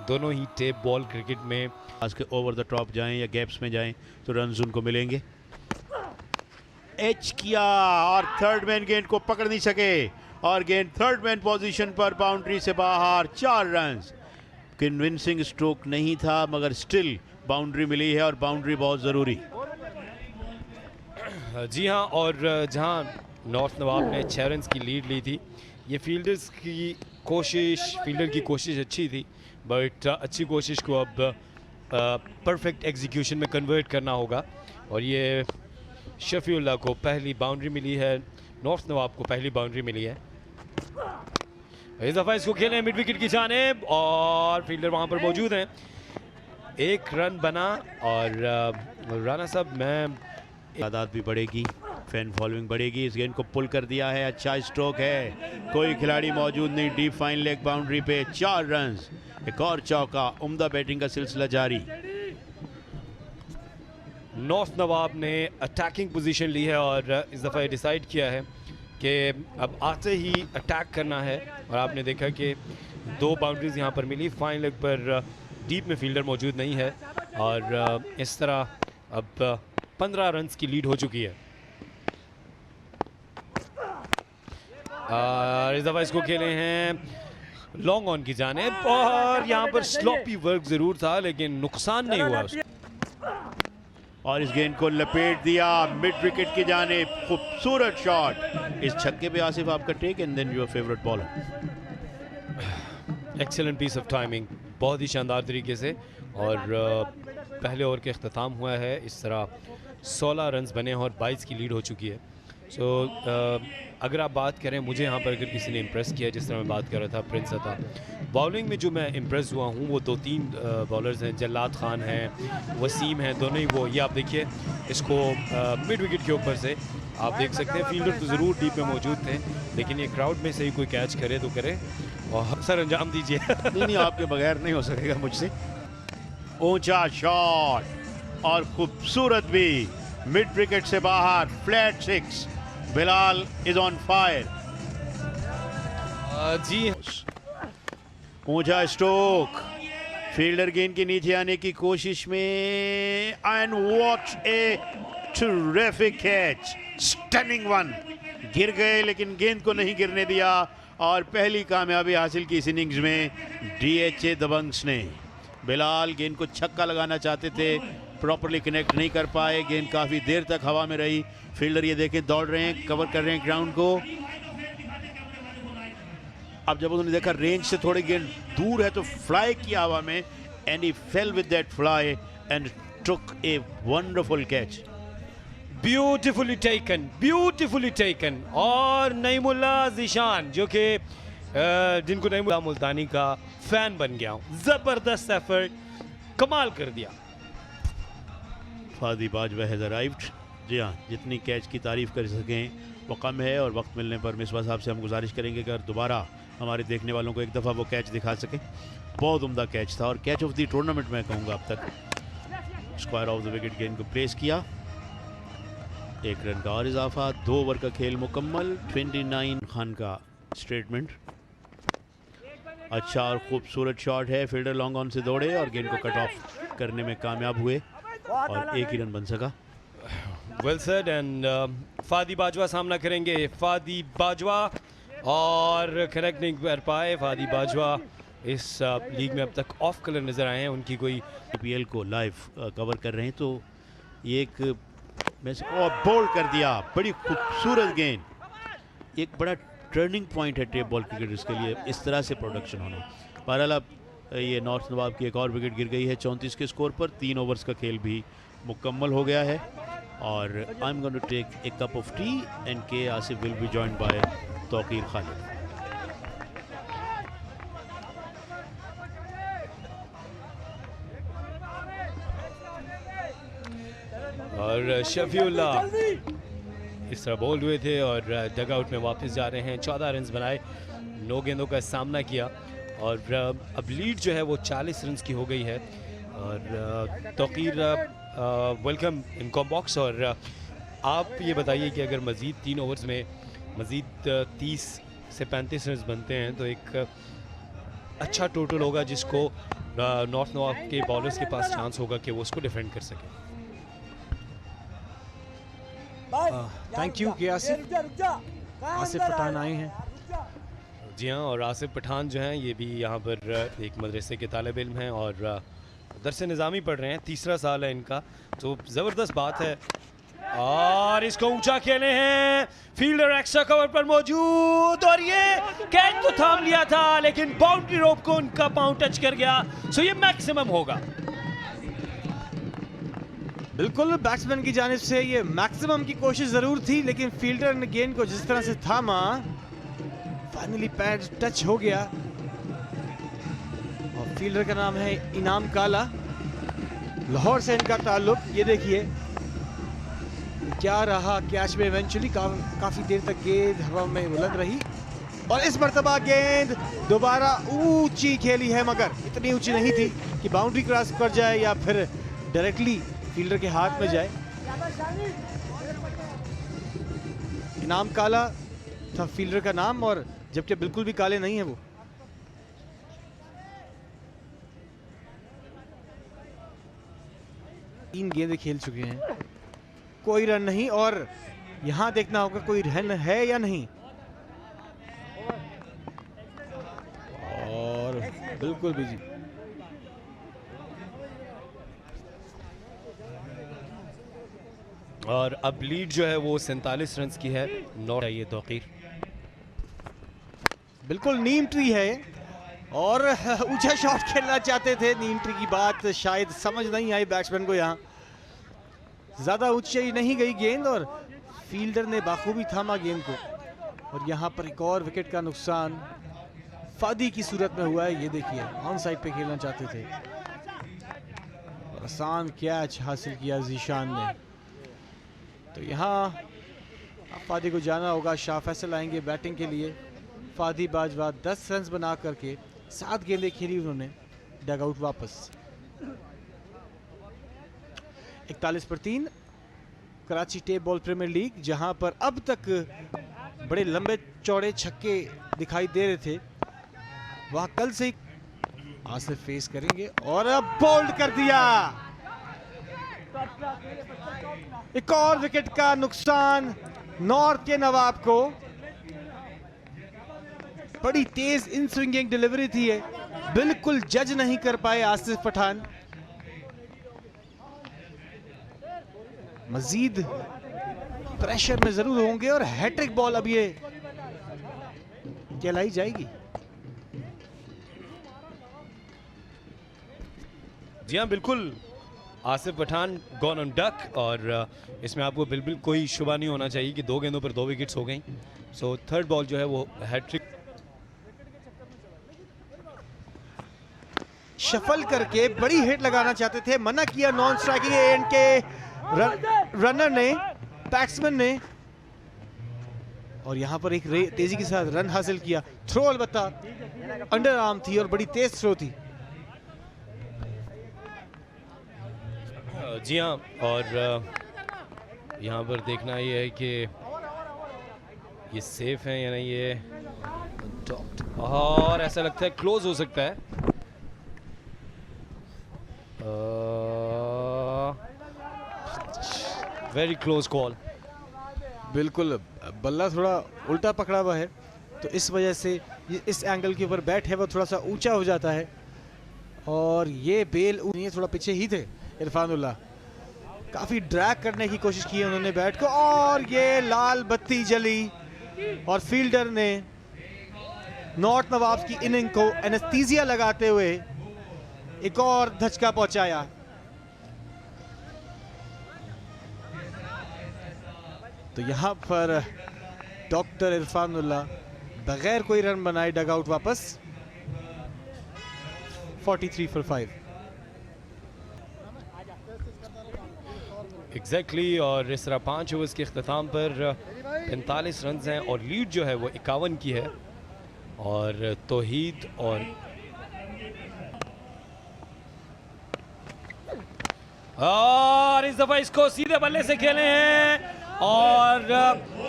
दोनों ही टेप बॉल क्रिकेट में आज के ओवर द टॉप जाएं या गैप्स में जाएं तो रन्स उनको मिलेंगे। एच किया और थर्ड मैन गेंद को पकड़ नहीं सके और गेंद थर्ड मैन पोजीशन पर बाउंड्री से बाहर। 4 रन। कन्विंसिंग स्ट्रोक नहीं था मगर स्टिल बाउंड्री मिली है और बाउंड्री बहुत ज़रूरी। जी हाँ, और जहाँ नॉर्थ नवाब ने 6 रन की लीड ली थी, ये फील्डर की कोशिश अच्छी थी, बट अच्छी कोशिश को अब परफेक्ट एग्जीक्यूशन में कन्वर्ट करना होगा। और ये शफीउल्लाह को पहली बाउंड्री मिली है, नॉर्थ नवाब को पहली बाउंड्री मिली है। इस दफ़ा इसको खेलें मिड विकेट की जानिब और फील्डर वहाँ पर मौजूद हैं। 1 रन बना और राना साहब मैं तादाद भी बढ़ेगी, फैन फॉलोइंग बढ़ेगी। इस गेंद को पुल कर दिया है, अच्छा स्ट्रोक है, कोई खिलाड़ी मौजूद नहीं। डीप फाइन लेग बाउंड्री पे 4 रन। एक और चौका, उम्दा बैटिंग का सिलसिला जारी। नॉर्थ नवाब ने अटैकिंग पोजीशन ली है और इस दफ़ा ये डिसाइड किया है कि अब आते ही अटैक करना है। और आपने देखा कि 2 बाउंड्रीज यहाँ पर मिली। फाइन लेग पर डीप में फील्डर मौजूद नहीं है और इस तरह अब 15 रन की लीड हो चुकी है। और इस दफ़ा इसको खेले हैं लॉन्ग ऑन की जानिब और यहाँ पर स्लॉपी वर्क ज़रूर था लेकिन नुकसान नहीं हुआ उसको। और इस गेंद को लपेट दिया मिड विकेट की जानिब। खूबसूरत शॉट। इस छक्के पे आसिफ आपका take and then your favourite bowler. Excellent piece of timing, बहुत ही शानदार तरीके से। और पहले ओवर के अख्ताम हुआ है, इस तरह 16 रन बने हैं और 22 की लीड हो चुकी है। सो अगर आप बात करें, मुझे यहाँ पर अगर किसी ने इम्प्रेस किया, जिस तरह मैं बात कर रहा था प्रिंस अता, बॉलिंग में जो मैं इम्प्रेस हुआ हूँ वो 2-3 बॉलर्स हैं। जल्लाद खान हैं, वसीम हैं, दोनों ही वो, ये आप देखिए इसको मिड विकेट के ऊपर से आप देख सकते हैं। फील्डर तो ज़रूर डीप में मौजूद थे लेकिन ये क्राउड में से ही कोई कैच करे तो करे और सर अंजाम दीजिए। नहीं, आपके बगैर नहीं हो सकेगा मुझसे। ऊंचा शॉट और खूबसूरत भी, मिड विकेट से बाहर, flat 6। Bilal is on fire. जी ऊंचा स्ट्रोक, फील्डर गेंद के नीचे आने की कोशिश में and watch a terrific catch, stunning one. गिर गए लेकिन गेंद को नहीं गिरने दिया और पहली कामयाबी हासिल की इस इनिंग्स में डीएचए दबंग्स ने। बिलाल गेंद को छक्का लगाना चाहते थे, प्रॉपर्ली कनेक्ट नहीं कर पाए, गेंद काफ़ी देर तक हवा में रही। फील्डर ये देखें दौड़ रहे हैं, कवर कर रहे हैं ग्राउंड को। अब जब उन्होंने देखा रेंज से थोड़ी गेंद दूर है तो फ्लाई किया हवा में and he fail with that fly and took a wonderful catch. Beautifully taken. और नईमुल्ला ज़ीशान जो कि जिनको नईमुल्ला मुल्तानी का फैन बन गया हूँ, जबरदस्त एफर्ट, कमाल कर दिया। फादी बाजवा हैज़ अराइव्ड। जी हाँ, जितनी कैच की तारीफ़ कर सकें वो कम है, और वक्त मिलने पर मिसबा साहब से हम गुजारिश करेंगे कि अगर दोबारा हमारे देखने वालों को एक दफ़ा वो कैच दिखा सकें। बहुत उम्दा कैच था, और कैच ऑफ द टूर्नामेंट मैं कहूँगा अब तक। स्क्वायर ऑफ द विकेट गेंद को प्लेस किया, 1 रन का और इजाफा, 2 ओवर का खेल मुकम्मल। 29 खान का स्टेटमेंट। अच्छा और खूबसूरत शॉट है, फील्डर लॉन्ग ऑन से दौड़े और गेंद को कट ऑफ करने में कामयाब हुए, और 1 ही रन बन सका। Well said. एंड फादी बाजवा सामना करेंगे, फादी बाजवा, और कनेक्ट नहीं कर पाए फादी बाजवा। इस लीग में अब तक ऑफ कलर नज़र आए हैं, उनकी कोई IPL को लाइव कवर कर रहे हैं, तो ये एक बोल्ड कर दिया, बड़ी खूबसूरत गेंद। एक बड़ा टर्निंग पॉइंट है टेप बॉल क्रिकेटर्स के लिए, इस तरह से प्रोडक्शन होना। बहरहाल अब ये नॉर्थ नवाब की एक और विकेट गिर गई है 34 के स्कोर पर। 3 ओवर्स का खेल भी मुकम्मल हो गया है, और I am going to take a cup of tea and K Asif will be joined by Tauqeer Khalid. और शफीउल्लाह इस तरह बोल्ड हुए थे और डग आउट में वापस जा रहे हैं। 14 रन बनाए, 9 गेंदों का सामना किया, और अब लीड जो है वो 40 रन की हो गई है। और तौकीर वेलकम इन कॉम्बॉक्स। और आप ये बताइए कि अगर मज़ीद 3 ओवर्स में मज़ीद 30 से 35 रन बनते हैं तो एक अच्छा टोटल होगा, जिसको नॉर्थ नवाब के बॉलर्स के पास चांस होगा कि वो उसको डिफेंड कर सकें। थैंक यू के आसिफ पठान आए हैं। जी हाँ, और आसिफ पठान जो हैं ये भी यहाँ पर एक मदरसे के तालिब इल्म हैं और दरस निज़ामी पढ़ रहे हैं, 3रा साल है इनका, तो ज़बरदस्त बात है। और इसको ऊंचा खेले हैं, फील्डर एक्स्ट्रा कवर पर मौजूद, और ये कैच तो थाम लिया था लेकिन बाउंड्री रोप को उनका पांव टच कर गया, सो ये मैक्सिमम होगा। बिल्कुल बैट्समैन की जानिब से ये मैक्सिमम की कोशिश जरूर थी, लेकिन फील्डर ने गेंद को जिस तरह से थामा, फाइनली पैड टच हो गया। और फील्डर का नाम है इनाम काला, लाहौर से इनका ताल्लुक। ये देखिए क्या रहा कैच में, इवेंचुअली काफी देर तक गेंद हवा में बुलंद रही, और इस मर्तबा गेंद दोबारा ऊंची खेली है, मगर इतनी ऊंची नहीं थी कि बाउंड्री क्रॉस कर जाए या फिर डायरेक्टली फील्डर के हाथ में जाए। इनाम काला था फील्डर का नाम, और जबकि बिल्कुल भी काले नहीं है वो। तीन गेंदें खेल चुके हैं, कोई रन नहीं, और यहां देखना होगा कोई रन है या नहीं। और बिल्कुल बिजी। और अब लीड जो है वो 47 रन की है। नॉट चाहिए तौकीर, बिल्कुल नीम ट्री है, और ऊंचा शॉट खेलना चाहते थे। नीम ट्री की बात शायद समझ नहीं आई बैट्समैन को, यहाँ ज्यादा ऊंचाई नहीं गई गेंद, और फील्डर ने बाखूबी थामा गेंद को। और यहाँ पर एक और विकेट का नुकसान फादी की सूरत में हुआ है। ये देखिए ऑन साइड पे खेलना चाहते थे, और आसान कैच हासिल किया जीशान ने। तो यहाँ फादी को जाना होगा, शाह फैसल आएंगे बैटिंग के लिए। फादी बाजवा 10 रन बना करके 7 गेंदें खेली उन्होंने, डग आउट वापस। 41 पर 3 Karachi tape ball premier league, जहां पर अब तक बड़े लंबे चौड़े छक्के दिखाई दे रहे थे, वहां कल से आज से फेस करेंगे। और अब बोल्ड कर दिया, एक और विकेट का नुकसान नॉर्थ के नवाब को। बड़ी तेज इन स्विंगिंग डिलीवरी थी है, बिल्कुल जज नहीं कर पाए आसिफ पठान। मजीद प्रेशर में जरूर होंगे, और हैट्रिक बॉल अब ये कहलाई जाएगी। जी हाँ बिल्कुल, Asif Pathan gone on duck, और इसमें आपको बिल्कुल कोई शुबा नहीं होना चाहिए कि 2 गेंदों पर 2 विकेट्स हो गई। सो थर्ड बॉल जो है वो हैट्रिक। शफल करके बड़ी हिट लगाना चाहते थे, मना किया नॉन स्ट्राइकिंग एंड के रनर ने, बैट्समैन ने, और यहां पर एक तेजी के साथ रन हासिल किया। थ्रो अलबत्ता अंडर आर्म थी और बड़ी तेज थ्रो थी। जी हाँ, और यहाँ पर देखना ये है कि ये सेफ है या नहीं, ये और ऐसा लगता है क्लोज हो सकता है। Very close call. बिल्कुल, बल्ला थोड़ा उल्टा पकड़ा हुआ है, तो इस वजह से इस एंगल के ऊपर बैट है वो थोड़ा सा ऊंचा हो जाता है, और ये बेल ये थोड़ा पीछे ही थे। इरफानुल्लाह काफी ड्रैग करने की कोशिश की उन्होंने बैट को, और ये लाल बत्ती जली और फील्डर ने नॉर्थ नवाब की इनिंग को एनेस्थीसिया लगाते हुए एक और धचका पहुंचाया। तो यहां पर डॉक्टर इरफानुल्लाह बगैर कोई रन बनाए डग आउट वापस। 43 for 5 एग्जैक्टली। और इस तरह 5 ओवर्स के अख्ताम पर 45 रन हैं और लीड जो है वो 51 की है। और तौहीद और इस दफा इसको सीधे बल्ले से खेले हैं, और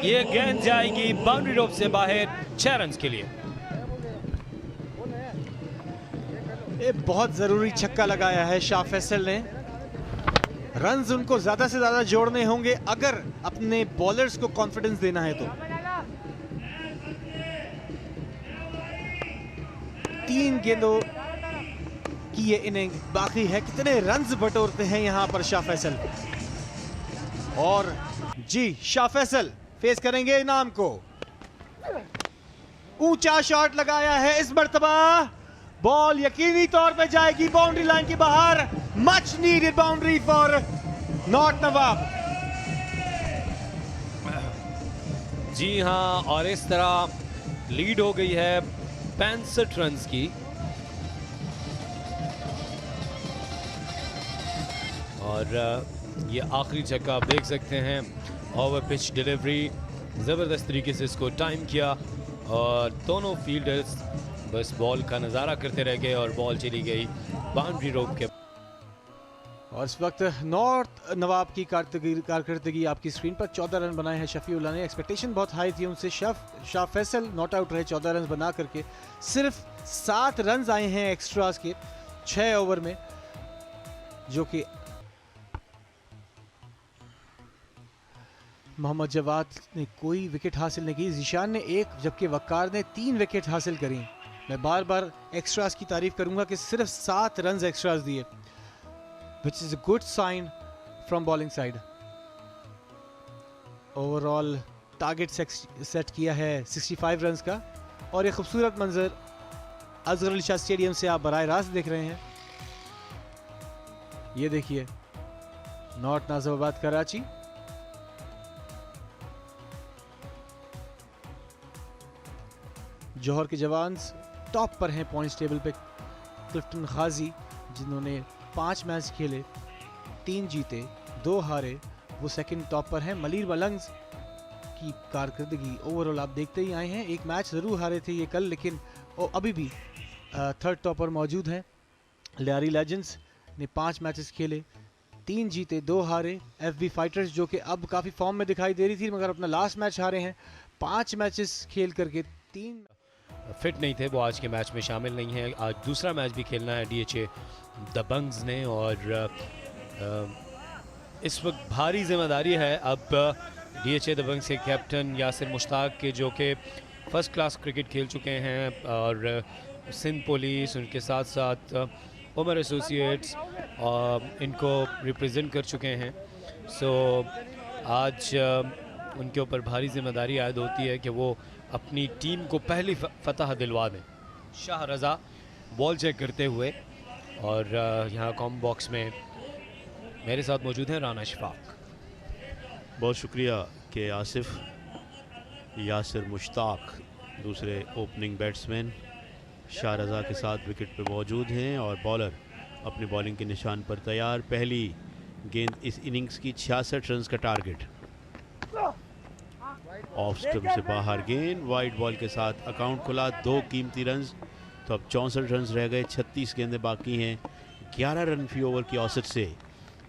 ये गेंद जाएगी बाउंड्री रोप से बाहर 6 रन के लिए। ये बहुत जरूरी छक्का लगाया है शाह फैसल ने। रन्स उनको ज्यादा से ज्यादा जोड़ने होंगे अगर अपने बॉलर्स को कॉन्फिडेंस देना है तो। 3 गेंदों की ये इनिंग बाकी है। कितने रन्स बटोरते हैं यहां पर शाह फैसल। और जी शाह फैसल फेस करेंगे इनाम को। ऊंचा शॉट लगाया है इस मर्तबा, बॉल यकीनी तौर पे जाएगी बाउंड्री लाइन के बाहर। Much needed boundary for north Nawab. जी हाँ, और इस तरह लीड हो गई है 65 रन की। और ये आखिरी छक्का आप देख सकते हैं, ओवर पिच डिलीवरी, ज़बरदस्त तरीके से इसको टाइम किया और दोनों फील्डर्स बस बॉल का नज़ारा करते रह गए और बॉल चली गई बाउंड्री रोप के। और इस वक्त नॉर्थ नवाब की कारकर्दगी आपकी स्क्रीन पर 14 रन बनाए हैं शफीउल्लाह ने। एक्सपेक्टेशन बहुत हाई थी उनसे। शाह फैसल नॉट आउट रहे 14 रन बना करके। सिर्फ 7 रन आए हैं एक्स्ट्रास के 6 ओवर में, जो कि मोहम्मद जवाद ने कोई विकेट हासिल नहीं की, जीशान ने 1, जबकि वक्कार ने 3 विकेट हासिल करी। मैं बार बार एक्स्ट्रास की तारीफ करूंगा कि सिर्फ 7 रन एक्स्ट्रास दिए, which is a good sign from bowling side. Overall target set किया है 65 रन का। और ये खूबसूरत मंजर असगर अली शाह स्टेडियम से आप बराह रास्त देख रहे हैं। ये देखिए नॉर्थ नाजिमाबाद कराची। जौहर के जवान्स टॉप पर हैं पॉइंट्स टेबल पे। क्लिफ्टन गाजी जिन्होंने 5 मैच खेले, 3 जीते 2 हारे, वो सेकंड टॉप पर हैं। मलिर मलंग्स की कारकर्दगी ओवरऑल आप देखते ही आए हैं। एक मैच ज़रूर हारे थे ये कल, लेकिन अभी भी थर्ड टॉप पर मौजूद हैं। लियारी लेजेंड्स ने 5 मैचेस खेले, 3 जीते 2 हारे। FB फाइटर्स जो कि अब काफ़ी फॉर्म में दिखाई दे रही थी, मगर अपना लास्ट मैच हारे हैं। 5 मैचेस खेल करके 3 फिट नहीं थे, वो आज के मैच में शामिल नहीं है। आज दूसरा मैच भी खेलना है DHA दबंग्स ने, और इस वक्त भारी जिम्मेदारी है अब DHA दबंग्स के कैप्टन यासिर मुश्ताक के, जो कि फ़र्स्ट क्लास क्रिकेट खेल चुके हैं, और सिंध पुलिस उनके साथ साथ उमर एसोसिएट्स इनको रिप्रेजेंट कर चुके हैं। सो आज उनके ऊपर भारी जिम्मेदारी आयद होती है कि वो अपनी टीम को पहली फतह दिलवा दें। शाह रज़ा बॉल चेक करते हुए, और यहाँ कॉम बॉक्स में मेरे साथ मौजूद हैं राना इशफाक। बहुत शुक्रिया के आसिफ। यासिर मुश्ताक दूसरे ओपनिंग बैट्समैन शाह रज़ा के साथ विकेट पे मौजूद हैं और बॉलर अपनी बॉलिंग के निशान पर तैयार। पहली गेंद इस इनिंग्स की 66 रन का टारगेट। ऑफ स्टंप से बाहर गेंद, वाइड बॉल के साथ अकाउंट खुला, 2 कीमती रन। तो अब 64 रन रह गए, 36 गेंदें बाकी हैं। 11 रन फी ओवर की औसत से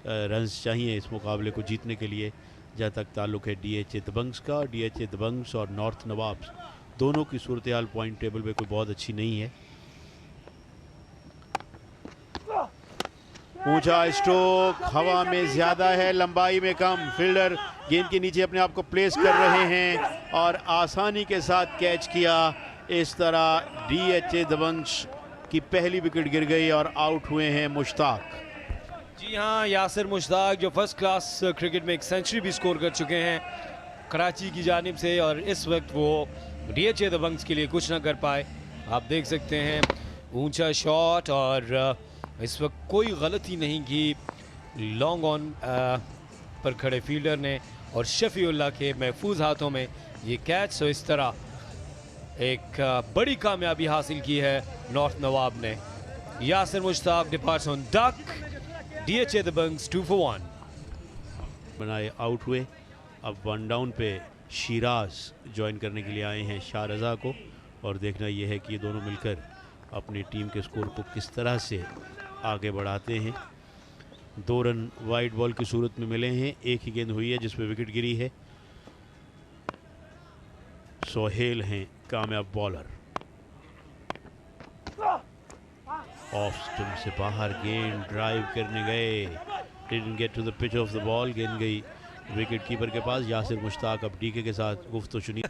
रन्स चाहिए इस मुकाबले को जीतने के लिए, जहाँ तक ताल्लुक है DHA दबंग्स का। DHA दबंग्स और नॉर्थ नवाब्स दोनों की सूरत हाल पॉइंट टेबल में कोई बहुत अच्छी नहीं है। ऊंचा स्ट्रोक, हवा में ज़्यादा है, लंबाई में कम। फील्डर गेंद के नीचे अपने आप को प्लेस कर रहे हैं और आसानी के साथ कैच किया। इस तरह DHA दबंग्स की पहली विकेट गिर गई और आउट हुए हैं मुश्ताक। जी हाँ, यासिर मुश्ताक जो फर्स्ट क्लास क्रिकेट में एक सेंचुरी भी स्कोर कर चुके हैं कराची की जानिब से, और इस वक्त वो DHA दबंग्स के लिए कुछ ना कर पाए। आप देख सकते हैं ऊंचा शॉट, और इस वक्त कोई गलती नहीं की लॉन्ग ऑन पर खड़े फील्डर ने और शफीउल्लाह के महफूज हाथों में ये कैच। सो इस तरह एक बड़ी कामयाबी हासिल की है नॉर्थ नवाब ने। Yasir Mushtaq departs on duck, DHA Dabanggs 2 for 1 बनाए आउट हुए। अब 1 डाउन पे शिराज ज्वाइन करने के लिए आए हैं शाह रज़ा को, और देखना यह है कि ये दोनों मिलकर अपनी टीम के स्कोर को किस तरह से आगे बढ़ाते हैं। 2 रन वाइड बॉल की सूरत में मिले हैं, एक ही गेंद हुई है जिस पे विकेट गिरी है। सोहेल हैं कामयाब बॉलर। ऑफ स्टंप से बाहर गेंद, ड्राइव करने गए, didn't get to the pitch of the ball. गेंद गई विकेट कीपर के पास। यासिर मुश्ताक अब DK के साथ गुफ्तगू सुनी।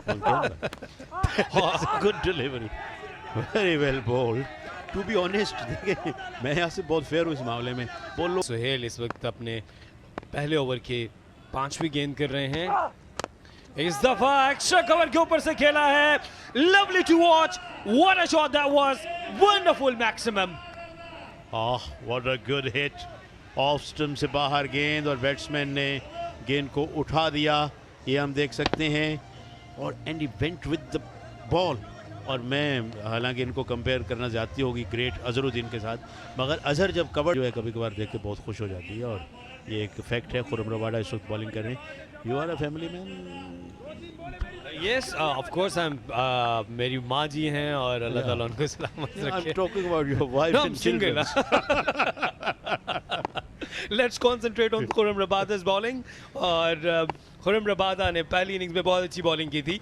Good delivery, very well bowled. To be honest, देखिए मैं यहाँ से बहुत फेयर हूँ इस मामले में। बोलो सोहेल इस वक्त अपने पहले ओवर के 5वीं गेंद कर रहे हैं। इस दफा एक्स्ट्रा कवर के ऊपर से खेला है, lovely to watch, what a shot that was, wonderful maximum. What a good hit. Off stump से बाहर गेंद और बैट्समैन ने गेंद को उठा दिया, ये हम देख सकते हैं। और and he went with the ball. और मैं हालांकि इनको कंपेयर करना ज़्यादती होगी ग्रेट अजहरुद्दीन के साथ, मगर अजहर जब कवर जो है कभी कभार देख के बहुत खुश हो जाती है, और ये एक फैक्ट है। खुर्रम रबाडा इस वक्त बॉलिंग कर रहे हैं। You are a family man? Yes of course, I am मेरी माँ जी हैं और अल्लाह ताला उनको सलामत रखे। I am talking about your wife and children. Let's concentrate on Khurram Rabada's bowling. और खुर्रम रबादा ने पहली इनिंग्स में बहुत अच्छी बॉलिंग की थी,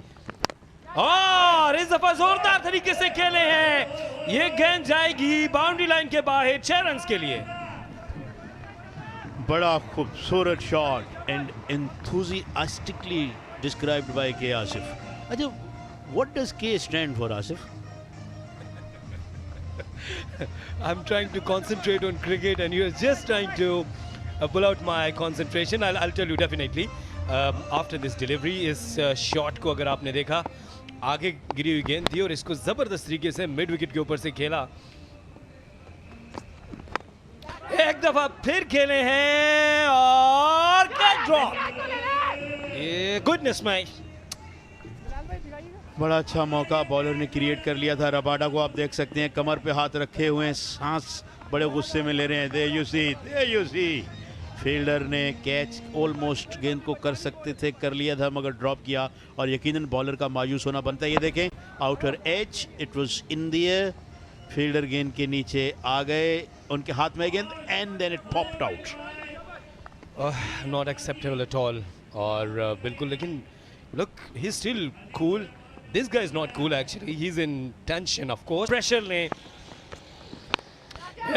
और इस दफा जोरदार तरीके से खेले हैं। ये गेंद जाएगी बाउंड्री लाइन के बाहर 6 रन के लिए। बड़ा खूबसूरत shot and enthusiastically described by K. Asif. अच्छा, what does K stand for, Asif? I'm trying to concentrate on cricket and you're just trying to pull out my concentration. I'll tell you definitely after this delivery. इस shot को अगर आपने देखा, आगे गिरी हुई गेंद थी और इसको जबरदस्त तरीके से मिड विकेट के ऊपर से खेला। एक दफा फिर खेले हैं और कैच ड्रॉप। ये गुडनेस माय, बड़ा अच्छा मौका बॉलर ने क्रिएट कर लिया था। रबाडा को आप देख सकते हैं कमर पे हाथ रखे हुए हैं, सांस बड़े गुस्से में ले रहे हैं। दे यू सी फील्डर ने कैच ऑलमोस्ट गेंद को कर सकते थे, कर लिया था मगर ड्रॉप किया, और यकीनन बॉलर का मायूस होना बनता है। ये देखें outer edge, it was in the air, fielder गेंद के नीचे आ गए, उनके हाथ में गेंद and then it popped out. Not acceptable at all. और बिल्कुल, लेकिन look he is still cool. This guy is not cool actually, he is in tension of course. Pressure ने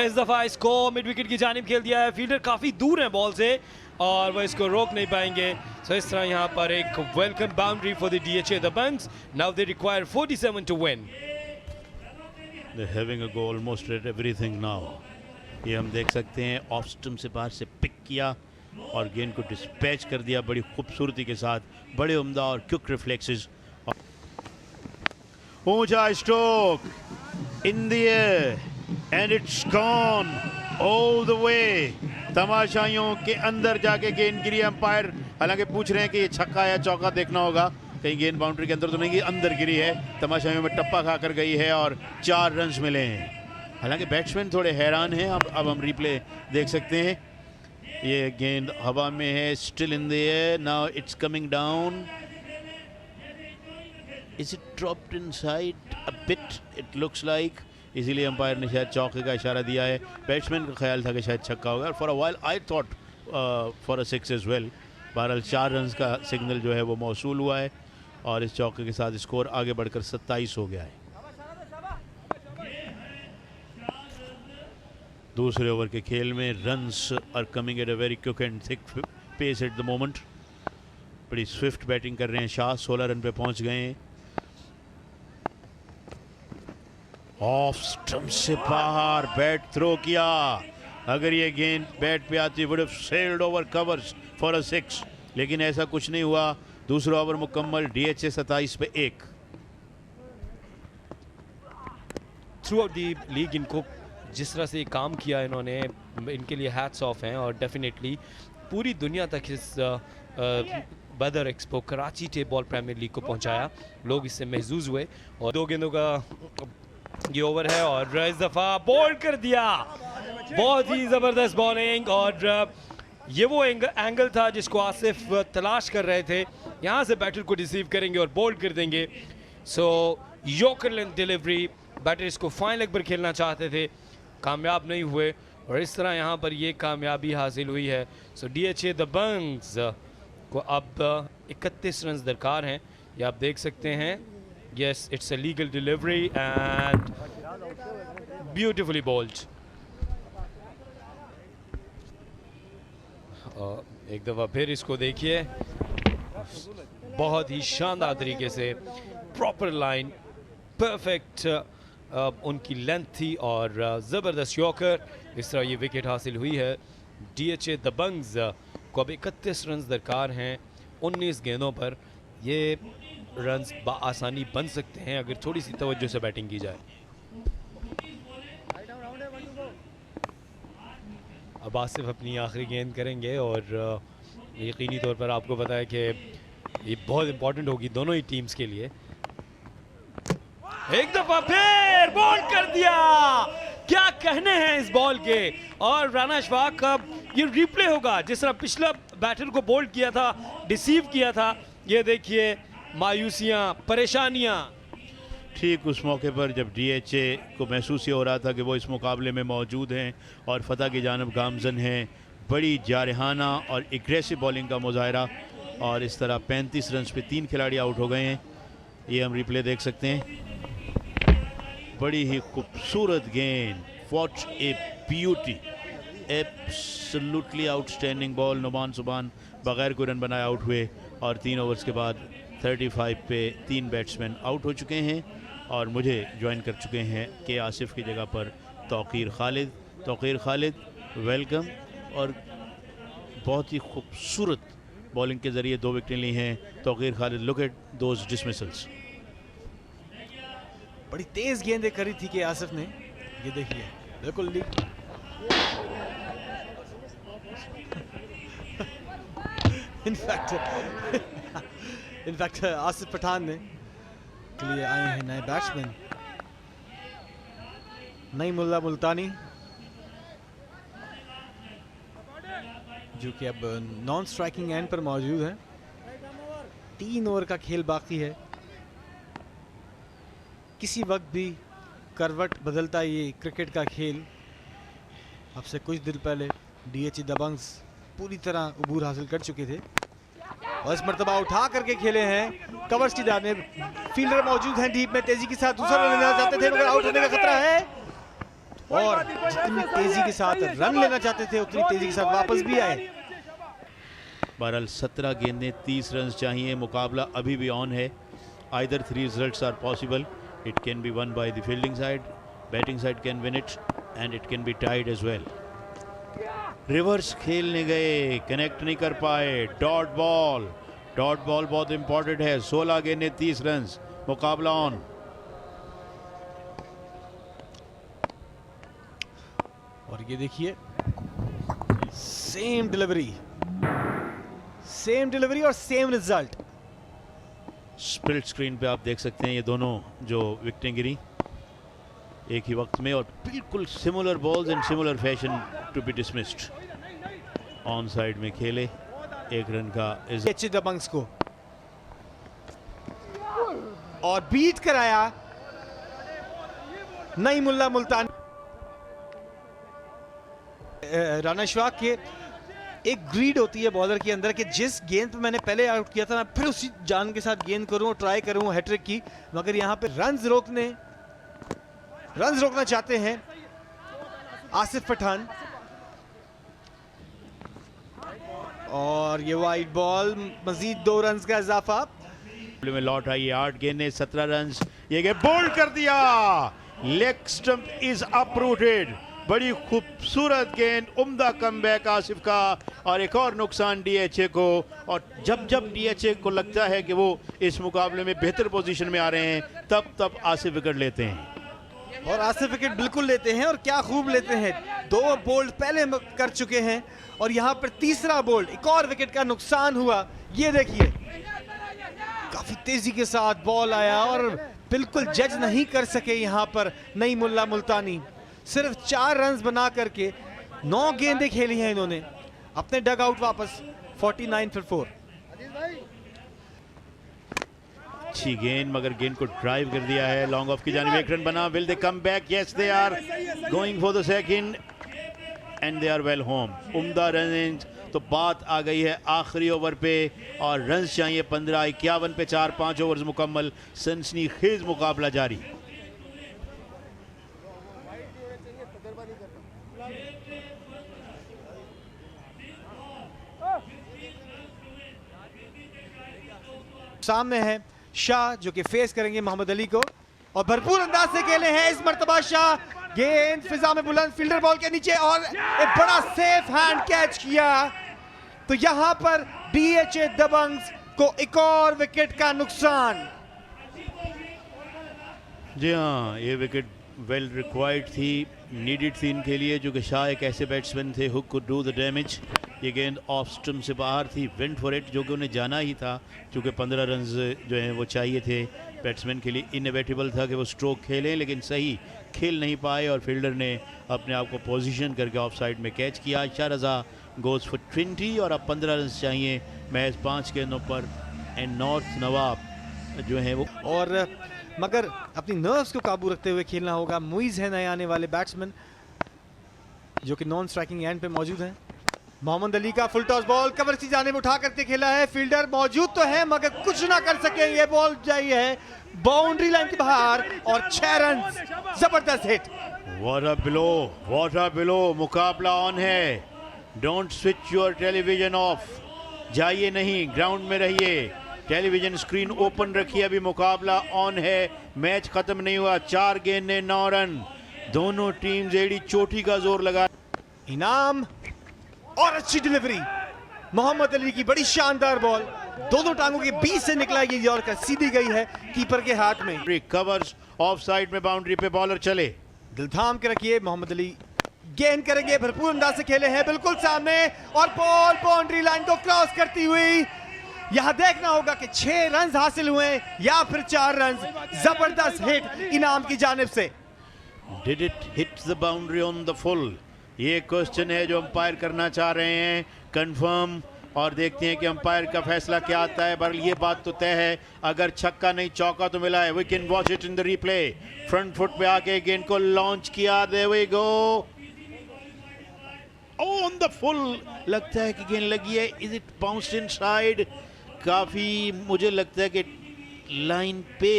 इस दफा इसको मिड विकेट की जानिब खेल दिया है। फील्डर काफी दूर है बॉल से और वो इसको रोक नहीं पाएंगे। सो इस तरह यहाँ पर एक welcome boundary for the DHA Dabangs. Now they require 47 to win. They're having a go almost at everything now. ये हम देख सकते हैं ऑफ स्टंप से बाहर से पिक किया और गेंद को डिस्पैच कर दिया बड़ी खूबसूरती के साथ, बड़े उम्दा और क्विक रिफ्लेक्सेस। ऊंचा stroke in the air and it's gone all the way तमाशाइयों के अंदर जाके गेंद गिरी। अंपायर हालांकि पूछ रहे हैं कि ये छक्का या चौका देखना होगा, कहीं गेंद बाउंड्री के अंदर तो नहीं, अंदर गिरी है, तमाशाइयों में टप्पा खाकर गई है और 4 रन्स मिले हैं। हालांकि बैट्समैन थोड़े हैरान हैं। अब हम रिप्ले देख सकते हैं। ये गेंद हवा में है, still in the air, now it's coming down. Is it dropped inside a bit, it looks like, इसीलिए अंपायर ने शायद चौके का इशारा दिया है। बैट्समैन का ख्याल था कि शायद छक्का होगा। For a while I thought for a 6 as well. बहरहाल 4 रन्स का सिग्नल जो है वो मौसूल हुआ है और इस चौके के साथ स्कोर आगे बढ़कर 27 हो गया है। दूसरे ओवर के खेल में runs are coming at a very quick and thick pace at the moment. बड़ी स्विफ्ट बैटिंग कर रहे हैं शाह, 16 रन पे पहुंच गए हैं। ऑफ स्टंप से बाहर बैट थ्रो किया। अगर ये गेंद बैट पे आती would have sailed over covers for a 6, लेकिन ऐसा कुछ नहीं हुआ। दूसरा ओवर मुकम्मल, डीएचए 27 पे 1। थ्रू आउट दी लीग इनको जिस तरह से काम किया इन्होंने, इनके लिए हैट्स ऑफ हैं और डेफिनेटली पूरी दुनिया तक इस Badar expo Karachi tape ball premier league को पहुंचाया। लोग इससे महजूज हुए और 2 गेंदों का ये ओवर है और इस दफ़ा बॉल कर दिया। बहुत ही ज़बरदस्त बॉलिंग और ये वो एंगल था जिसको आसिफ तलाश कर रहे थे। यहाँ से बैटर को रिसीव करेंगे और बोल्ड कर देंगे। सो यॉर्कर लेंथ डिलीवरी, बैटर इसको फाइन लेग पर खेलना चाहते थे, कामयाब नहीं हुए और इस तरह यहाँ पर ये कामयाबी हासिल हुई है। सो डीएचए द बंग्स को अब 31 रन दरकार हैं। ये आप देख सकते हैं। Yes, it's a legal delivery and beautifully bowled. एक दफ़ा फिर इसको देखिए, बहुत ही शानदार तरीके से प्रॉपर लाइन, परफेक्ट उनकी लेंथ थी और ज़बरदस्त यॉर्कर। इस तरह ये विकेट हासिल हुई है। डीएचए द बंग्स को अब 31 रन दरकार हैं 19 गेंदों पर। ये रन्स बआसानी बन सकते हैं अगर थोड़ी सी तवज्जो से बैटिंग की जाए। अब आसिफ अपनी आखिरी गेंद करेंगे और यकीनी तौर पर आपको पता है कि ये बहुत इंपॉर्टेंट होगी दोनों ही टीम्स के लिए। एक दफा फिर बॉल कर दिया, क्या कहने हैं इस बॉल के। और राना अशफाक का ये रिप्ले होगा, जिस तरह पिछला बैटर को बोल्ड किया था, डिसीव किया था। ये देखिए मायूसियां, परेशानियां। ठीक उस मौके पर जब डीएचए को महसूस ये हो रहा था कि वो इस मुकाबले में मौजूद हैं और फतह की जानब गामजन हैं, बड़ी जारहाना और एग्रेसिव बॉलिंग का मुजाहरा और इस तरह 35 रन पे 3 खिलाड़ी आउट हो गए हैं। ये हम रिप्ले देख सकते हैं। बड़ी ही खूबसूरत गेंद, what a beauty, absolutely outstanding ball. Numan Subhan बगैर कोई रन बनाए आउट हुए और 3 ओवर्स के बाद 35 पे 3 बैट्समैन आउट हो चुके हैं और मुझे ज्वाइन कर चुके हैं के आसिफ की जगह पर तौकीर खालिद। तौकीर खालिद, वेलकम। और बहुत ही खूबसूरत बॉलिंग के ज़रिए 2 विकेटें ली हैं Tauqeer Khalid. Look at those dismissals. बड़ी तेज गेंदें करी थी कि आसिफ ने, ये देखिए बिल्कुल इनफैक्ट आसिफ पठान ने के लिए आए हैं नए बैट्समैन नईमुल्लाह मुल्तानी, जो कि अब नॉन स्ट्राइकिंग एंड पर मौजूद है। 3 ओवर का खेल बाकी है। किसी वक्त भी करवट बदलता ये क्रिकेट का खेल। अब से कुछ दिन पहले डीएचए दबंग्स पूरी तरह अबूर हासिल कर चुके थे और इस मरतबा उठा करके खेले हैं कवर्स की जानिब। फील्डर मौजूद हैं डीप में, तेजी के साथ दूसरा रन लेना चाहते थे मगर आउट होने का खतरा है और जितनी तेजी के साथ रन लेना चाहते थे उतनी तेजी के साथ वापस भी आए। बहरहाल 17 गेंदें 30 रन चाहिए। मुकाबला अभी भी ऑन है। Either 3 results are possible. It can be won by the fielding side, batting side can win it, and it can be tied as well. Reverse खेलने गए, कनेक्ट नहीं कर पाए। डॉट बॉल बहुत इंपॉर्टेंट है। 16 गेंदें 30 रन, मुकाबला ऑन। और ये देखिए सेम डिलीवरी और सेम रिजल्ट। स्प्लिट स्क्रीन पे आप देख सकते हैं ये दोनों जो विकेटें गिरी एक ही वक्त में और बिल्कुल similar balls in similar fashion to be dismissed. On side में खेले, एक रन का अच्छे दबंग्स को और बीट कराया नईमुल्लाह मुल्तानी। राना अशफाक के एक ग्रीड होती है बॉलर के अंदर कि जिस गेंद पे मैंने पहले आउट किया था मैं फिर उसी जान के साथ गेंद करूं और ट्राई करूं हैट्रिक की, मगर यहां पे रन्स रोकना चाहते हैं आसिफ पठान। और ये वाइड बॉल, मजीद 2 रन्स का इजाफा। में लौट आई 8 गेंदें 17 रन। ये गेंद बोल्ड कर दिया, लेग स्टंप इज अपरूटेड। बड़ी खूबसूरत गेंद, उम्दा कमबैक आसिफ का और एक और नुकसान डीएचए को। और जब जब डीएचए को लगता है कि वो इस मुकाबले में बेहतर पोजीशन में आ रहे हैं तब आसिफ विकेट लेते हैं और आसिफ विकेट बिल्कुल लेते हैं और क्या खूब लेते हैं। 2 बोल्ड पहले कर चुके हैं और यहां पर तीसरा बोल्ड, एक और विकेट का नुकसान हुआ। ये देखिए काफी तेजी के साथ बॉल आया और बिल्कुल जज नहीं कर सके यहां पर नईमुल्लाह मुल्तानी। सिर्फ 4 रन्स बना करके 9 गेंदें खेली हैं इन्होंने। अपने डग आउट वापस 49 for 4। अच्छी गेंद, मगर गेंद को ड्राइव कर दिया है लॉन्ग ऑफ की जानिब। 1 रन बना। Will they come back? Yes they are going for the second and they are well home. उम्दा रन। तो बात आ गई है आखिरी ओवर पे और रन्स चाहिए 15। 51 पे 4-5 ओवर्स मुकम्मल। सनसनीखेज मुकाबला जारी। सामने है शाह जो कि फेस करेंगे मोहम्मद अली को और भरपूर अंदाज से खेले हैं इस मर्तबा शाह। गेंद फिजा में बुलंद, फील्डर बॉल के नीचे और एक बड़ा सेफ हैंड कैच किया। तो यहां पर डीएचए दबंग्स को एक और विकेट का नुकसान। जी हाँ, ये विकेट वेल रिक्वायर्ड थी, नीडेड थी इनके लिए, जो कि शाह एक ऐसे बैट्समैन थे who could do the damage. ये गेंद ऑफ स्टंप से बाहर थी, वेंट फॉर इट, जो कि उन्हें जाना ही था क्योंकि 15 रन जो हैं वो चाहिए थे बैट्समैन के लिए। इनएविटेबल था कि वो स्ट्रोक खेलें, लेकिन सही खेल नहीं पाए और फील्डर ने अपने आप को पोजीशन करके ऑफ साइड में कैच किया। शाह रज़ा गोज़ फॉर 20 और अब 15 रन चाहिए महज 5 गेंदों पर। एंड नॉर्थ नवाब जो है वो और मगर अपनी नर्व्स को काबू रखते हुए खेलना होगा। मुइज़ है नए आने वाले बैट्समैन जो कि नॉन स्ट्राइकिंग एंड पे मौजूद हैं। मोहम्मद अली का फुल टॉस बॉल कवर की जानिब उठा करके खेला है। फील्डर मौजूद तो है मगर कुछ ना कर सके। ये बॉल जाई है बाउंड्री लाइन के बाहर और 6 रन। जबरदस्त हिट। What a blow. मुकाबला ऑन है। Don't switch your television of. जाइए नहीं, ग्राउंड में रहिए। टेलीविजन स्क्रीन ओपन रखिए, अभी मुकाबला ऑन है। मैच खत्म नहीं हुआ। 4 गेंदें 9 रन। दोनों टीम्स एड़ी चोटी का जोर लगा। इनाम और अच्छी डिलीवरी। मोहम्मद अली की बड़ी शानदार बॉल दोनों टांगों के बीच से निकला। ये यॉर्कर सीधी गई है कीपर के हाथ में। कवर्स ऑफ साइड में, बाउंड्री पे बॉलर चले। दिल थाम के रखिए। मोहम्मद अली गेंद करेंगे, भरपूर अंदाज से खेले हैं बिल्कुल सामने और बॉल बाउंड्री लाइन को क्रॉस करती हुई। यहां देखना होगा कि 6 रन हासिल हुए या फिर 4 रन। जबरदस्त हिट इनाम की जानिब से। Did it hit the boundary on the full? ये क्वेश्चन है जो अंपायर करना चाह रहे हैं कंफर्म, और देखते हैं कि अंपायर का फैसला क्या आता है। पर ये बात तो तय है, अगर छक्का नहीं चौका तो मिला है। We can watch it in the replay. Front foot पे आके गेंद को लॉन्च किया। There we go on the full. लगता है कि गेंद लगी है। Is it bounced inside? काफ़ी मुझे लगता है कि लाइन पे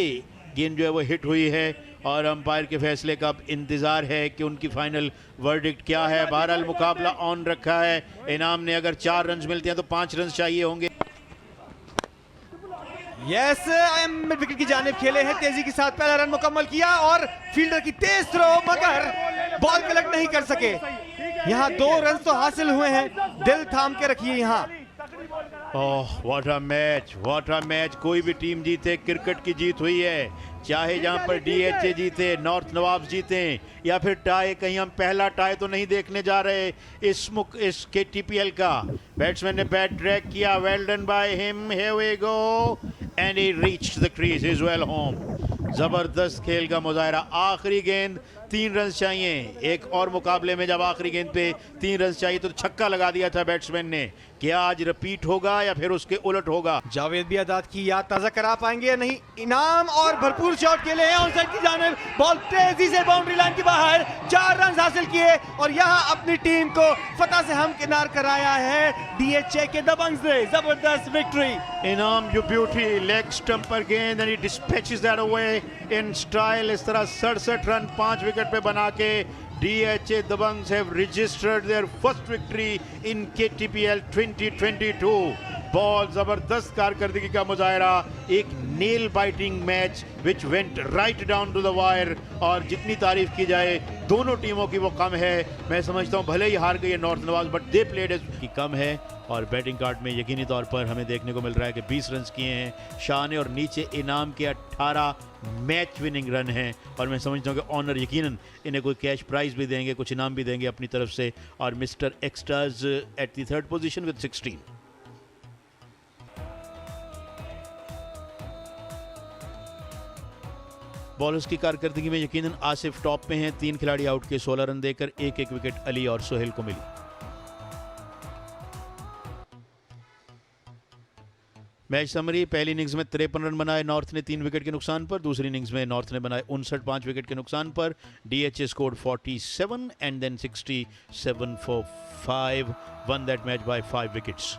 गेंद जो है वो हिट हुई है और अंपायर के फैसले का अब इंतज़ार है कि उनकी फाइनल वर्डिक्ट क्या है। बहरहाल मुकाबला ऑन रखा है। इनाम ने अगर 4 रन मिलते हैं तो 5 रन चाहिए होंगे। यस, मिड विकेट की जानिब खेले हैं, तेजी के साथ पहला रन मुकम्मल किया और फील्डर की तेज थ्रो, मगर बॉल कलेक्ट नहीं कर सके। यहाँ 2 रन तो हासिल हुए हैं। दिल थाम के रखिए यहाँ। Oh what a match, what a match. कोई भी टीम जीते, क्रिकेट की जीत हुई है। चाहे जहां पर डीएचए जीते, नॉर्थ नवाब जीते या फिर टाई, कहीं हम पहला टाई तो नहीं देखने जा रहे इस केटीपीएल का। बैट्समैन ने बैट ड्रैग किया, well done by him, here we go and he reached the crease, is well home. जबरदस्त खेल का मुजाहरा। आखिरी गेंद 3 रन चाहिए, एक और मुकाबले में जब आखिरी गेंद पे 3 रन चाहिए तो छक्का लगा दिया था बैट्समैन ने। क्या आज रिपीट होगा या फिर उसके उलट होगा? जावेद भी अदाद की याद ताज़ा करा पाएंगे या नहीं? इनाम और भरपूर शॉट खेले हैं ऑन साइड की जानिब, बॉल तेजी से बाउंड्री लाइन के बाहर, 4 रन हासिल किए और यहां अपनी टीम को फतह से हमकिनार कराया है डीएचए के दबंग ने। जबरदस्त विक्ट्री। इनाम यू ब्यूटी, लेग स्टंप पर गेंद and he dispatches that away in style. इस तरह 67 रन 5 विकेट पे बना के DHA Dabangs have registered their first victory in KTPL 2022. Ball जबरदस्त कारकर्दगी का मुजाहरा, एक nail biting match which went right down to the wire. और जितनी तारीफ की जाए दोनों टीमों की वो कम है। मैं समझता हूँ भले ही हार गई है north Nawaz, but they played की कम है। और बैटिंग कार्ड में यकीनी तौर पर हमें देखने को मिल रहा है कि 20 रन किए हैं शाह ने, और नीचे इनाम के 18 मैच विनिंग रन हैं। और मैं समझता हूँ कि ऑनर यकीनन इन्हें कोई कैश प्राइज भी देंगे, कुछ इनाम भी देंगे अपनी तरफ से। और mister extras at the 3rd position with 16। Bowlers की कारकर्दगी में यकीनन आसिफ टॉप पे हैं, 3 खिलाड़ी आउट के 16 रन देकर, एक विकेट अली और सोहेल को मिली। मैच समरी, पहली इनिंग्स में 53 रन बनाए नॉर्थ ने 3 विकेट के नुकसान पर। दूसरी इनिंग्स में नॉर्थ ने बनाए 59 5 विकेट के नुकसान पर। DHA scored 47 and then 67 for 5, won that match by 5 wickets।